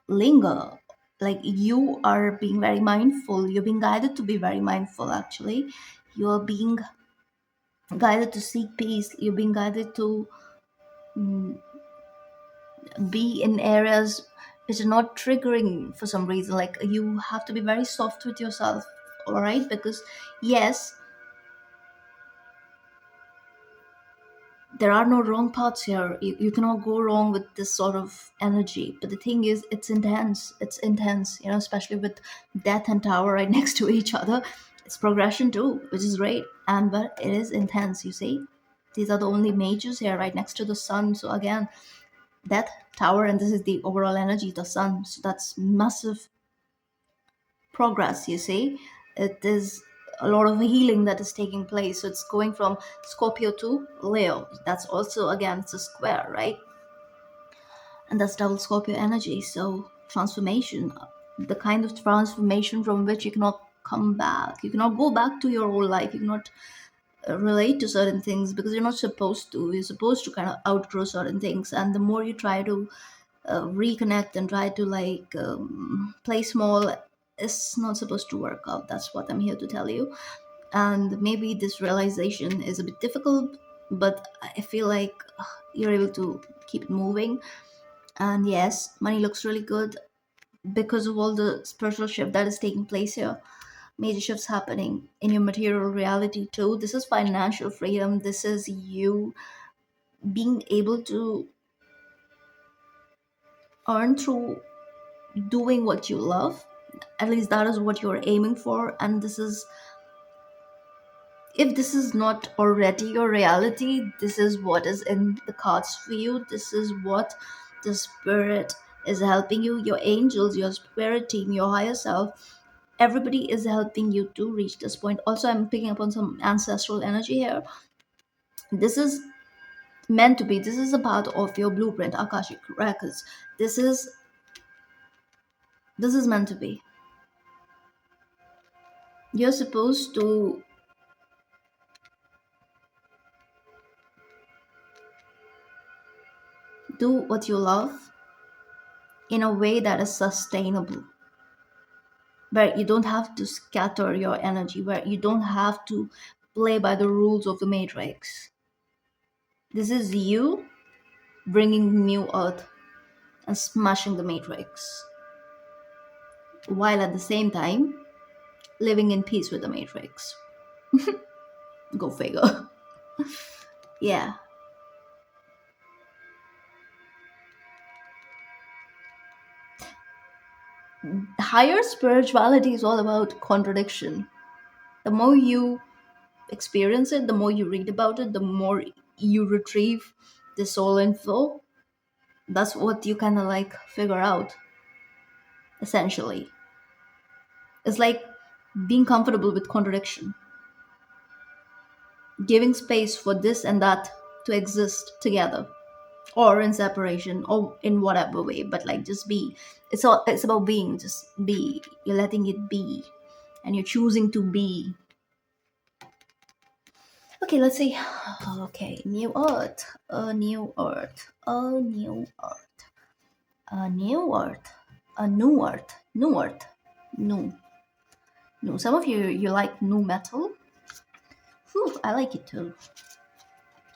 linger. Like you are being very mindful, you're being guided to be very mindful. Actually, you're being guided to seek peace, you're being guided to be in areas which are not triggering for some reason. Like you have to be very soft with yourself, all right? Because yes, There are no wrong paths here. You cannot go wrong with this sort of energy. But the thing is, it's intense. It's intense, especially with death and tower right next to each other. It's progression too, which is great. And but it is intense, you see. These are the only majors here right next to the sun. So again, death, tower, and this is the overall energy, the sun. So that's massive progress, you see. It is a lot of healing that is taking place. So it's going from Scorpio to Leo. That's also, again, it's a square, right? And that's double Scorpio energy. So transformation, the kind of transformation from which you cannot come back. You cannot go back to your old life. You cannot relate to certain things because you're not supposed to. You're supposed to kind of outgrow certain things. And the more you try to reconnect and try to play small, it's not supposed to work out. That's what I'm here to tell you. And maybe this realization is a bit difficult, but I feel like you're able to keep it moving. And yes, money looks really good because of all the spiritual shift that is taking place here. Major shifts happening in your material reality too. This is financial freedom. This is you being able to earn through doing what you love. At least that is what you're aiming for. And this is, if this is not already your reality, this is what is in the cards for you. This is what the spirit is helping you, your angels, your spirit team, your higher self. Everybody is helping you to reach this point. Also, I'm picking up on some ancestral energy here. This is meant to be. This is a part of your blueprint, Akashic records. This is meant to be. You're supposed to do what you love in a way that is sustainable, where you don't have to scatter your energy, where you don't have to play by the rules of the matrix. This is you bringing new earth and smashing the matrix, while at the same time living in peace with the matrix. Go figure. Yeah. Higher spirituality is all about contradiction. The more you experience it, the more you read about it, the more you retrieve the soul info. That's what you kind of figure out, essentially. It's like being comfortable with contradiction, giving space for this and that to exist together, or in separation, or in whatever way, but just be. It's about being. Just be. You're letting it be, and you're choosing to be. Okay, let's see. Okay, new earth, a new earth, a new earth, a new earth, a new earth, new earth, new, new. Some of you like new metal. Whew, I like it too.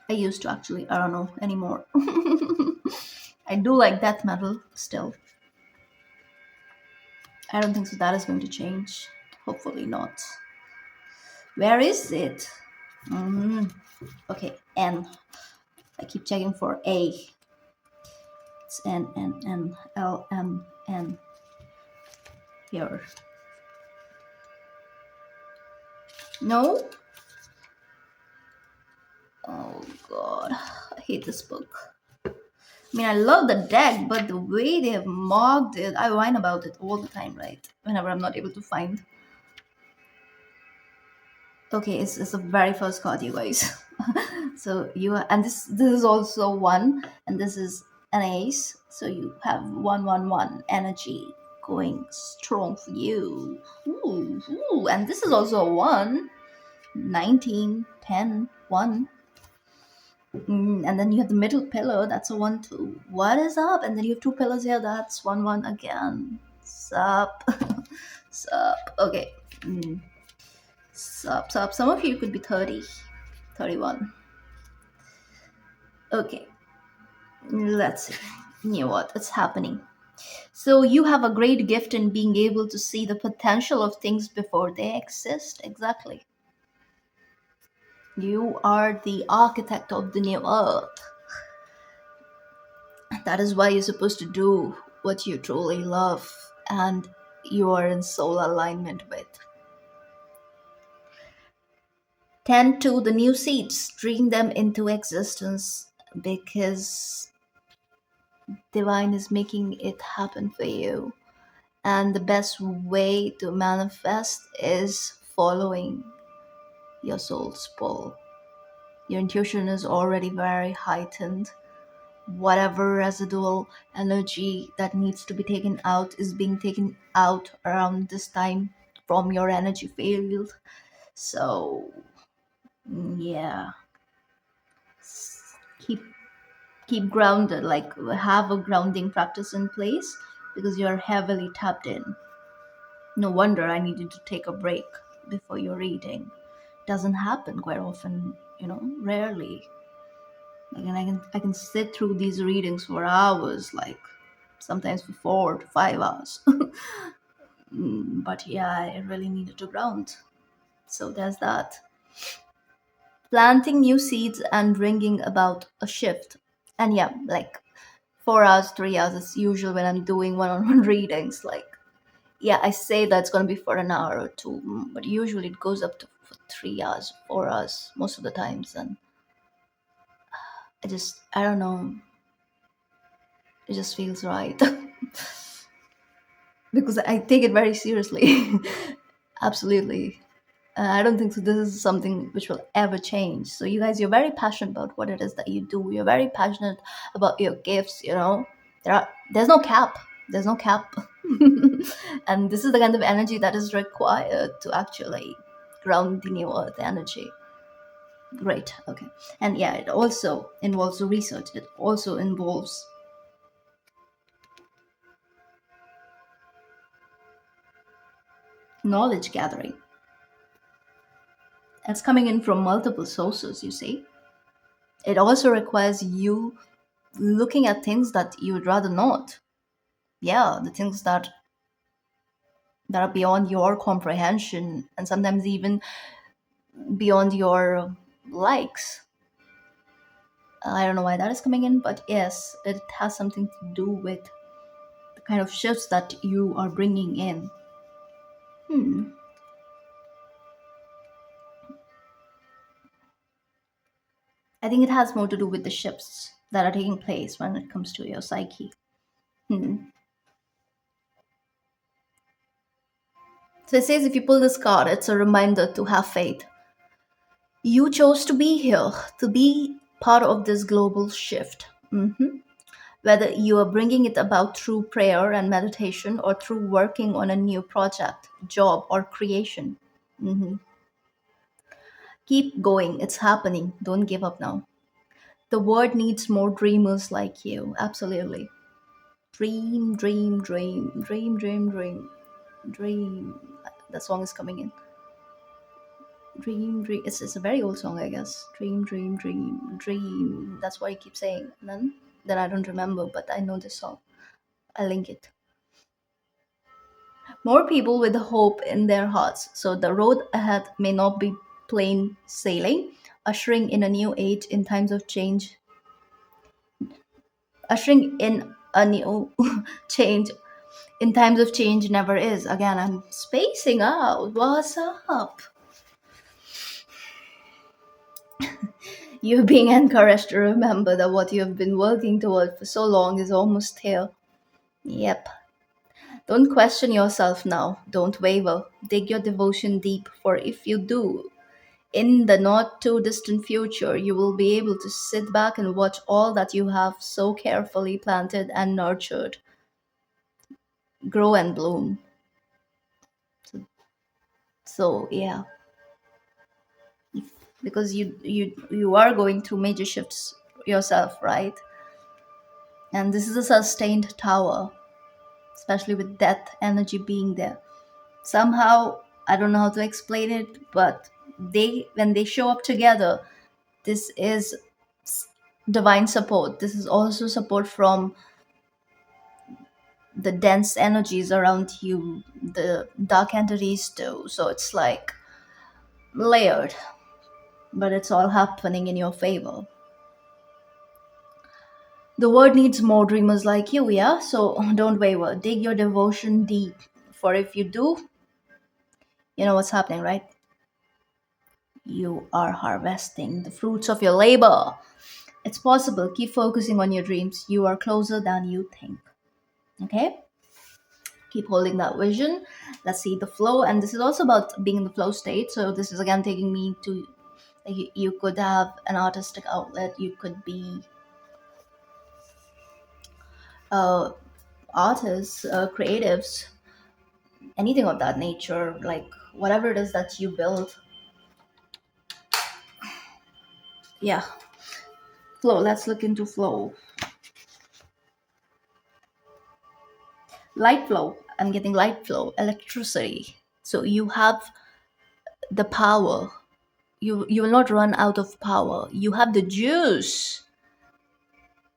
I used to actually. I don't know anymore. I do like death metal still. I don't think so. That is going to change. Hopefully not. Where is it? Okay, N. I keep checking for A. It's N N N L M N here. No? Oh god, I hate this book. I mean, I love the deck, but the way they have marked it, I whine about it all the time, right? Whenever I'm not able to find. Okay, it's the very first card, you guys. So you are, and this is also one, and this is an ace. So you have 111 energy going strong for you. Ooh, and this is also a 1, 19, 10, 1. And then you have the middle pillar, that's a 1 2. What is up? And then you have two pillars here, that's 1 1 again. Sup? Sup? Okay. Sup, sup. Some of you could be 30, 31. Okay. Let's see. You know what? It's happening. So you have a great gift in being able to see the potential of things before they exist. Exactly. You are the architect of the new earth. That is why you're supposed to do what you truly love and you are in soul alignment with. Tend to the new seeds, dream them into existence because divine is making it happen for you. And the best way to manifest is following your soul's pull. Your intuition is already very heightened. Whatever residual energy that needs to be taken out is being taken out around this time from your energy field. So, yeah, keep keep grounded, like have a grounding practice in place because you're heavily tapped in. No wonder I needed to take a break before your reading. Doesn't happen quite often, rarely. Like, and I can sit through these readings for hours, like sometimes for 4 to 5 hours. But yeah, I really needed to ground. So there's that. Planting new seeds and bringing about a shift. And yeah, like 4 hours, 3 hours is usual when I'm doing one-on-one readings. Like, yeah, I say that's gonna be for an hour or two, but usually it goes up to for 3 hours, 4 hours most of the times. And I don't know, it just feels right. Because I take it very seriously. Absolutely. I don't think so. This is something which will ever change. So, you guys, you're very passionate about what it is that you do. You're very passionate about your gifts. There's no cap. There's no cap. And this is the kind of energy that is required to actually ground the new earth energy. Great. Okay. And yeah, it also involves research. It also involves knowledge gathering. It's coming in from multiple sources, you see. It also requires you looking at things that you would rather not. Yeah, the things that are beyond your comprehension and sometimes even beyond your likes. I don't know why that is coming in, but yes, it has something to do with the kind of shifts that you are bringing in. Hmm. I think it has more to do with the shifts that are taking place when it comes to your psyche. Hmm. So it says if you pull this card, it's a reminder to have faith. You chose to be here, to be part of this global shift. Whether you are bringing it about through prayer and meditation or through working on a new project, job, or creation. Keep going, it's happening. Don't give up now. The world needs more dreamers like you. Absolutely. Dream, dream, dream, dream, dream, dream, dream. That song is coming in. Dream, dream. It's a very old song, I guess. Dream, dream, dream, dream. That's what I keep saying. And then I don't remember, but I know this song. I link it. More people with hope in their hearts. So the road ahead may not be plain sailing, ushering in a new age in times of change, ushering in a new change in times of change never is. Again, I'm spacing out. What's up? You're being encouraged to remember that what you have been working toward for so long is almost here. Yep. Don't question yourself now. Don't waver. Dig your devotion deep, for if you do, in the not too distant future, you will be able to sit back and watch all that you have so carefully planted and nurtured grow and bloom. So yeah, because you are going through major shifts yourself, right? And this is a sustained tower, especially with death energy being there. Somehow, I don't know how to explain it, but they when they show up together, this is divine support. This is also support from the dense energies around you, the dark entities too. So it's like layered. but it's all happening in your favor. The world needs more dreamers like you, yeah? So don't waver. Dig your devotion deep. For if you do, you know what's happening, right? You are harvesting the fruits of your labor. It's possible. Keep focusing on your dreams. You are closer than you think. Okay? Keep holding that vision. Let's see the flow. And this is also about being in the flow state. So this is again taking me to, you could have an artistic outlet. You could be uh, artists, creatives, anything of that nature, like whatever it is that you build. Yeah, flow. Let's look into flow. Light flow. I'm getting light flow, electricity. So you have the power. You will not run out of power. You have the juice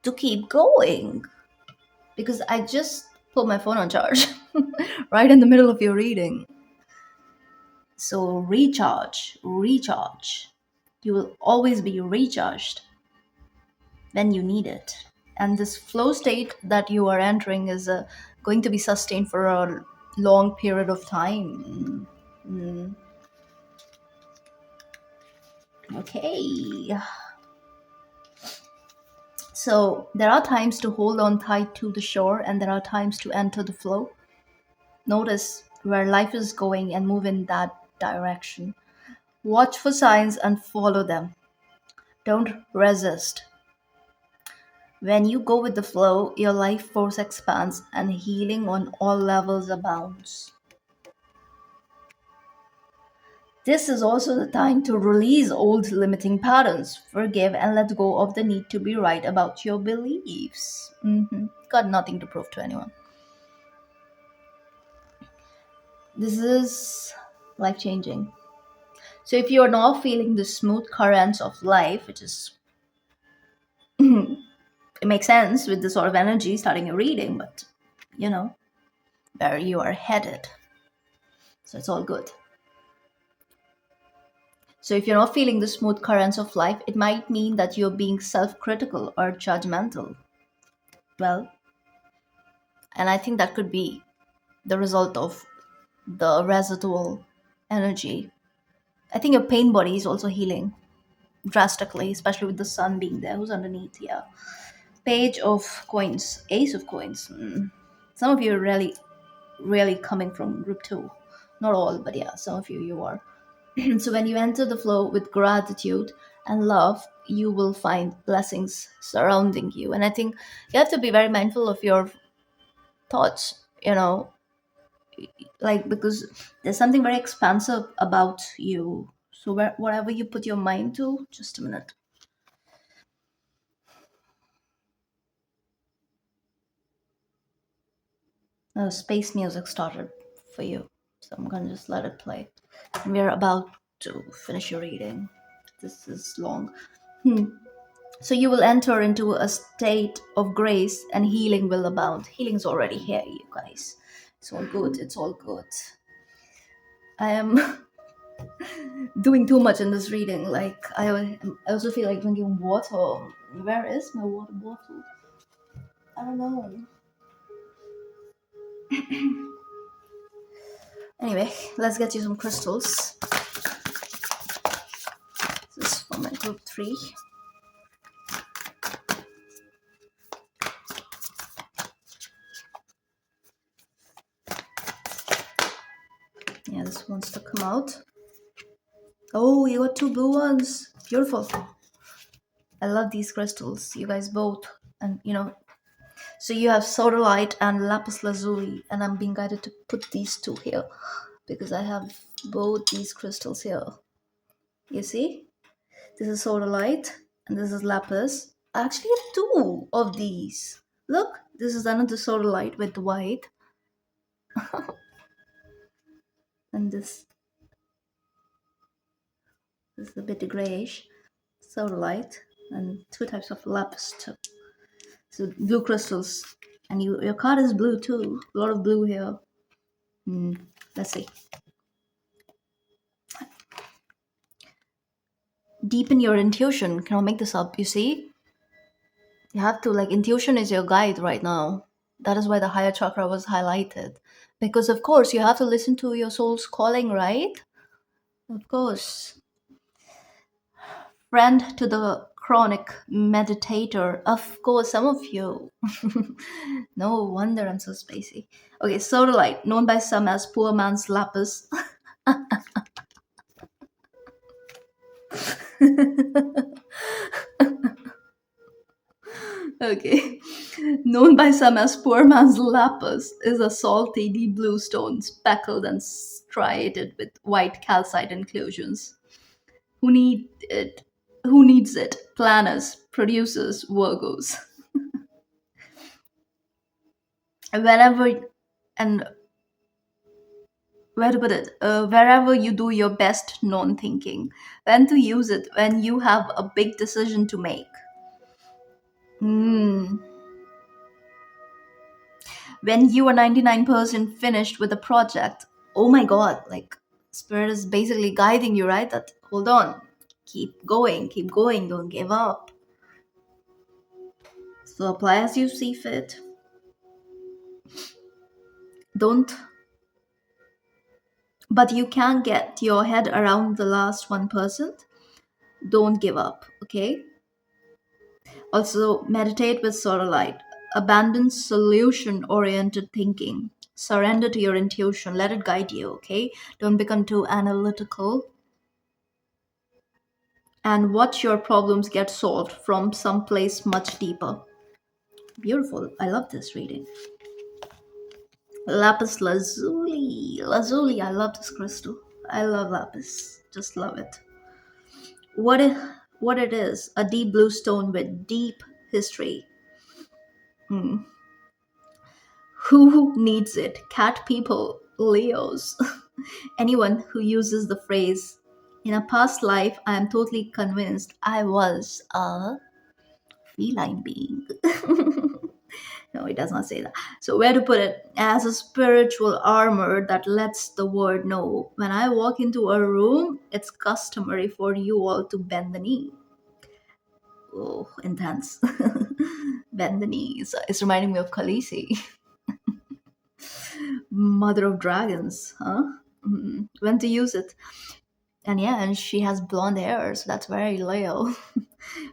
to keep going. Because I just put my phone on charge right in the middle of your reading. So recharge, recharge. You will always be recharged when you need it. And this flow state that you are entering is going to be sustained for a long period of time. Okay. So there are times to hold on tight to the shore, and there are times to enter the flow. Notice where life is going and move in that direction. Watch for signs and follow them. Don't resist. When you go with the flow, your life force expands and healing on all levels abounds. This is also the time to release old limiting patterns, forgive, and let go of the need to be right about your beliefs. Got nothing to prove to anyone. This is life changing. So, if you are not feeling the smooth currents of life, which is, it makes sense with this sort of energy starting a reading, but you know, where you are headed. So, it's all good. So, if you're not feeling the smooth currents of life, it might mean that you're being self critical or judgmental. Well, and I think that could be the result of the residual energy. I think your pain body is also healing drastically, especially with the sun being there. Who's underneath? Yeah. Page of coins, ace of coins. Some of you are really, really coming from group two. Not all, but yeah, some of you are. So when you enter the flow with gratitude and love, you will find blessings surrounding you. And I think you have to be very mindful of your thoughts, like because there's something very expansive about you. So whatever you put your mind to, just a minute. Space music started for you, so I'm gonna just let it play. We're about to finish your reading. This is long. So you will enter into a state of grace and healing will abound. Healing's already here, you guys. It's all good. It's all good. I am doing too much in this reading. Like I also feel like drinking water. Where is my water bottle? I don't know. Anyway, let's get you some crystals. This is for my group 3. Yeah, this wants to come out. Oh, you got 2 blue ones. Beautiful. I love these crystals. You guys both. And so you have sodalite and lapis lazuli, and I'm being guided to put these 2 here because I have both these crystals here. You see? This is sodalite and this is lapis. I actually have 2 of these. Look, this is another sodalite with white, and this is a bit grayish sodalite, and 2 types of lapis too. So blue crystals, and your card is blue too. A lot of blue here. Let's see. Deepen your intuition. Cannot make this up. You see, you have to, like, intuition is your guide right now. That is why the higher chakra was highlighted. Because of course you have to listen to your soul's calling, right? Of course. Friend to the chronic meditator. Of course, some of you. No wonder I'm so spacey. Okay, sodalite, known by some as poor man's lapis. Okay. Known by some as poor man's lapis, is a salty deep blue stone speckled and striated with white calcite inclusions. Who need it? Who needs it? Planners, producers, Virgos. Whenever and where to put it? Wherever you do your best non-thinking. When to use it? When you have a big decision to make. Hmm. When you are 99% finished with a project. Oh my god, like spirit is basically guiding you, right? That hold on, keep going, don't give up. So apply as you see fit. Don't, but you can get your head around the last 1%. Don't give up, okay? Also, meditate with Sorrelite. Abandon solution oriented thinking. Surrender to your intuition. Let it guide you, okay? Don't become too analytical. And watch your problems get solved from someplace much deeper. Beautiful. I love this reading. Lapis lazuli. Lazuli. I love this crystal. I love lapis. Just love it. What it, what it is? A deep blue stone with deep history. Hmm. Who needs it? Cat people, Leos. Anyone who uses the phrase, in a past life, I am totally convinced I was a feline being. No, it does not say that. So, where to put it? As a spiritual armor that lets the world know when I walk into a room, it's customary for you all to bend the knee. Oh, intense. Bend the knees. It's reminding me of Khaleesi. Mother of dragons, huh? When to use it? And yeah, and she has blonde hair, so that's very Leo.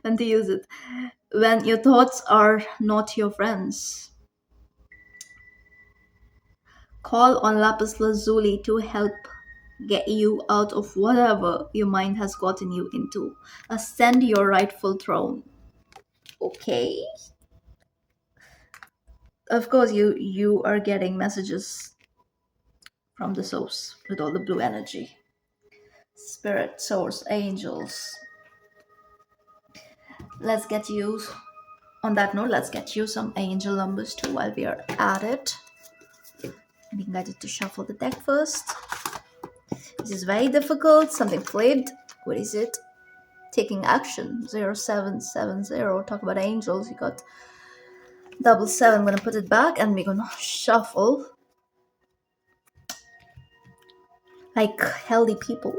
When to use it? When your thoughts are not your friends. Call on lapis lazuli to help get you out of whatever your mind has gotten you into. Ascend your rightful throne. Okay. Of course, you are getting messages from the source with all the blue energy. Spirit, source, angels. Let's get you, on that note, let's get you some angel numbers too while we are at it. Being guided to shuffle the deck first. This is very difficult. Something flipped. What is it? Taking action. 0770. Talk about angels. You got double seven. I'm gonna put it back and we're gonna shuffle like healthy people.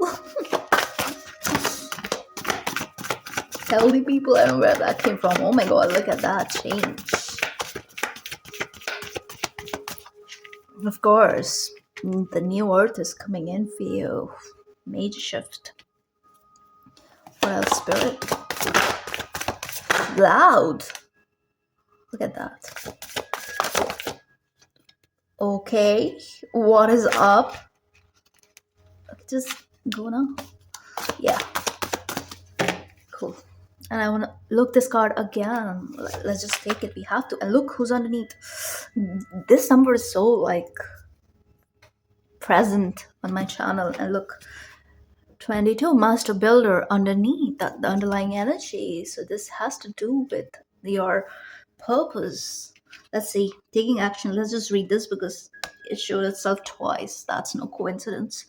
Healthy people. I don't know where that came from. Oh my god, look at that change. Of course, the new earth is coming in for you. Major shift. What else, spirit? Loud. Look at that. Okay, what is up? Just go now. Yeah, cool. And I want to look this card again. Let's just take it. We have to. And look who's underneath. This number is so like present on my channel. And look, 22 master builder underneath that, the underlying energy. So this has to do with your purpose. Let's see, taking action. Let's just read this because it showed itself twice. That's no coincidence.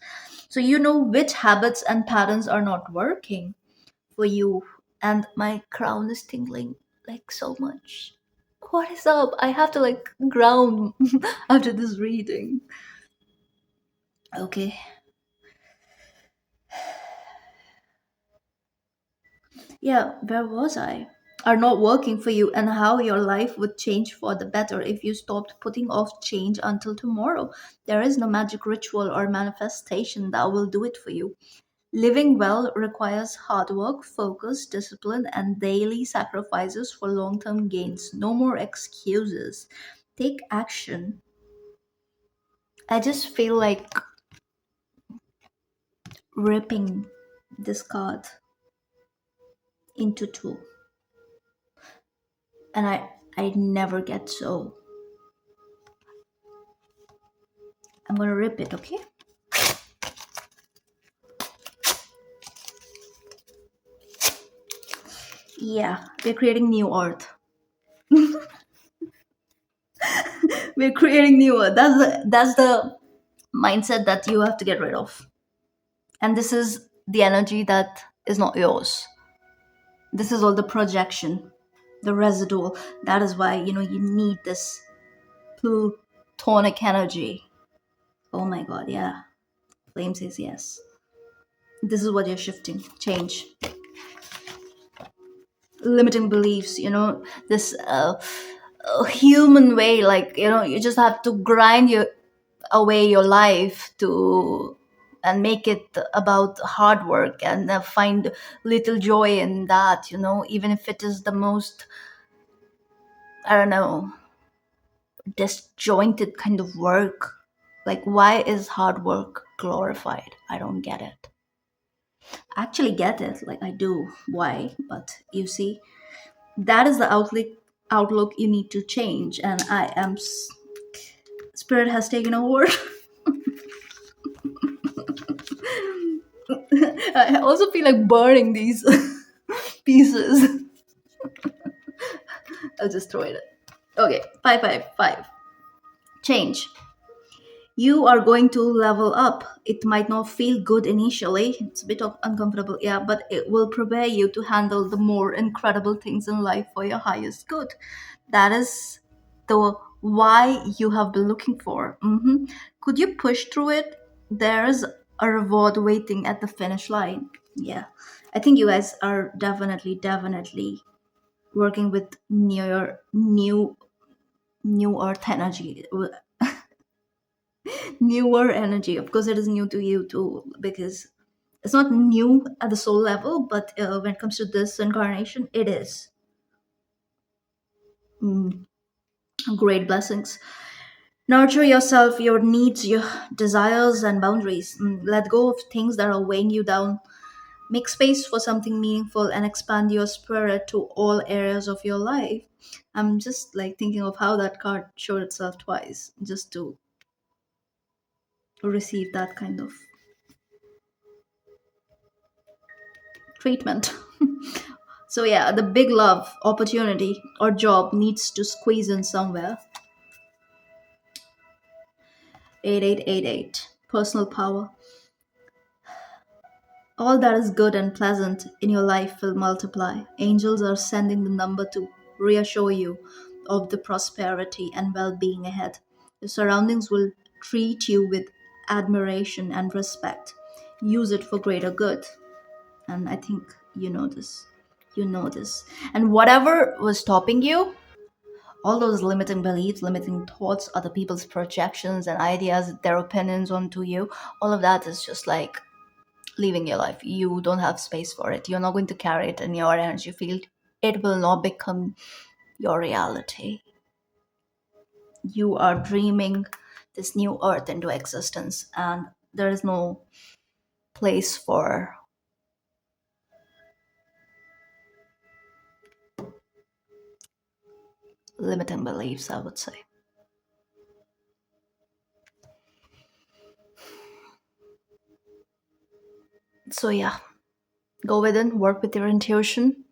So you know which habits and patterns are not working for you. And my crown is tingling like so much. What is up? I have to like ground after this reading. Okay. Yeah, where was I? Are not working for you, and how your life would change for the better if you stopped putting off change until tomorrow. There is no magic ritual or manifestation that will do it for you. Living well requires hard work, focus, discipline, and daily sacrifices for long term gains. No more excuses. Take action. I just feel like ripping this card into two, and I never get so. I'm gonna rip it, okay? Yeah, we're creating new earth. We're creating new earth. That's the mindset that you have to get rid of. And this is the energy that is not yours. This is all the projection, the residual. That is why you need this plutonic energy. Oh my god, yeah. Flame says yes. This is what you're shifting. Change. Limiting beliefs, this human way, like, you just have to grind your away your life to and make it about hard work and find little joy in that, even if it is the most, I don't know, disjointed kind of work. Like, why is hard work glorified? I don't get it. I actually get it, like I do, why, but you see, that is the outlook you need to change, and spirit has taken over. I also feel like burning these pieces. I'll just throw it. Okay, 555. Change. You are going to level up. It might not feel good initially. It's a bit of uncomfortable, yeah, but it will prepare you to handle the more incredible things in life for your highest good. That is the why you have been looking for. Could you push through it? There is a reward waiting at the finish line. Yeah, I think you guys are definitely working with new earth energy, newer energy. Of course, it is new to you too, because it's not new at the soul level, but when it comes to this incarnation, it is. Great blessings. Nurture yourself, your needs, your desires, and boundaries. Let go of things that are weighing you down. Make space for something meaningful and expand your spirit to all areas of your life. I'm just like thinking of how that card showed itself twice, just to receive that kind of treatment. So, yeah, the big love, opportunity, or job needs to squeeze in somewhere. 8888. Personal power. All that is good and pleasant in your life will multiply. Angels are sending the number to reassure you of the prosperity and well being ahead. Your surroundings will treat you with admiration and respect. Use it for greater good. And I think you know this. You know this. And whatever was stopping you, all those limiting beliefs, limiting thoughts, other people's projections and ideas, their opinions onto you, all of that is just like leaving your life. You don't have space for it. You're not going to carry it in your energy field. It will not become your reality. You are dreaming this new earth into existence, and there is no place for limiting beliefs, I would say. So, yeah, go within, work with your intuition,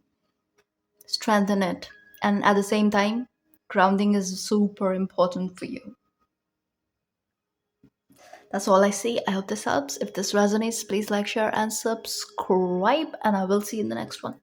strengthen it, and at the same time, grounding is super important for you. That's all I see. I hope this helps. If this resonates, please like, share, and subscribe, and I will see you in the next one.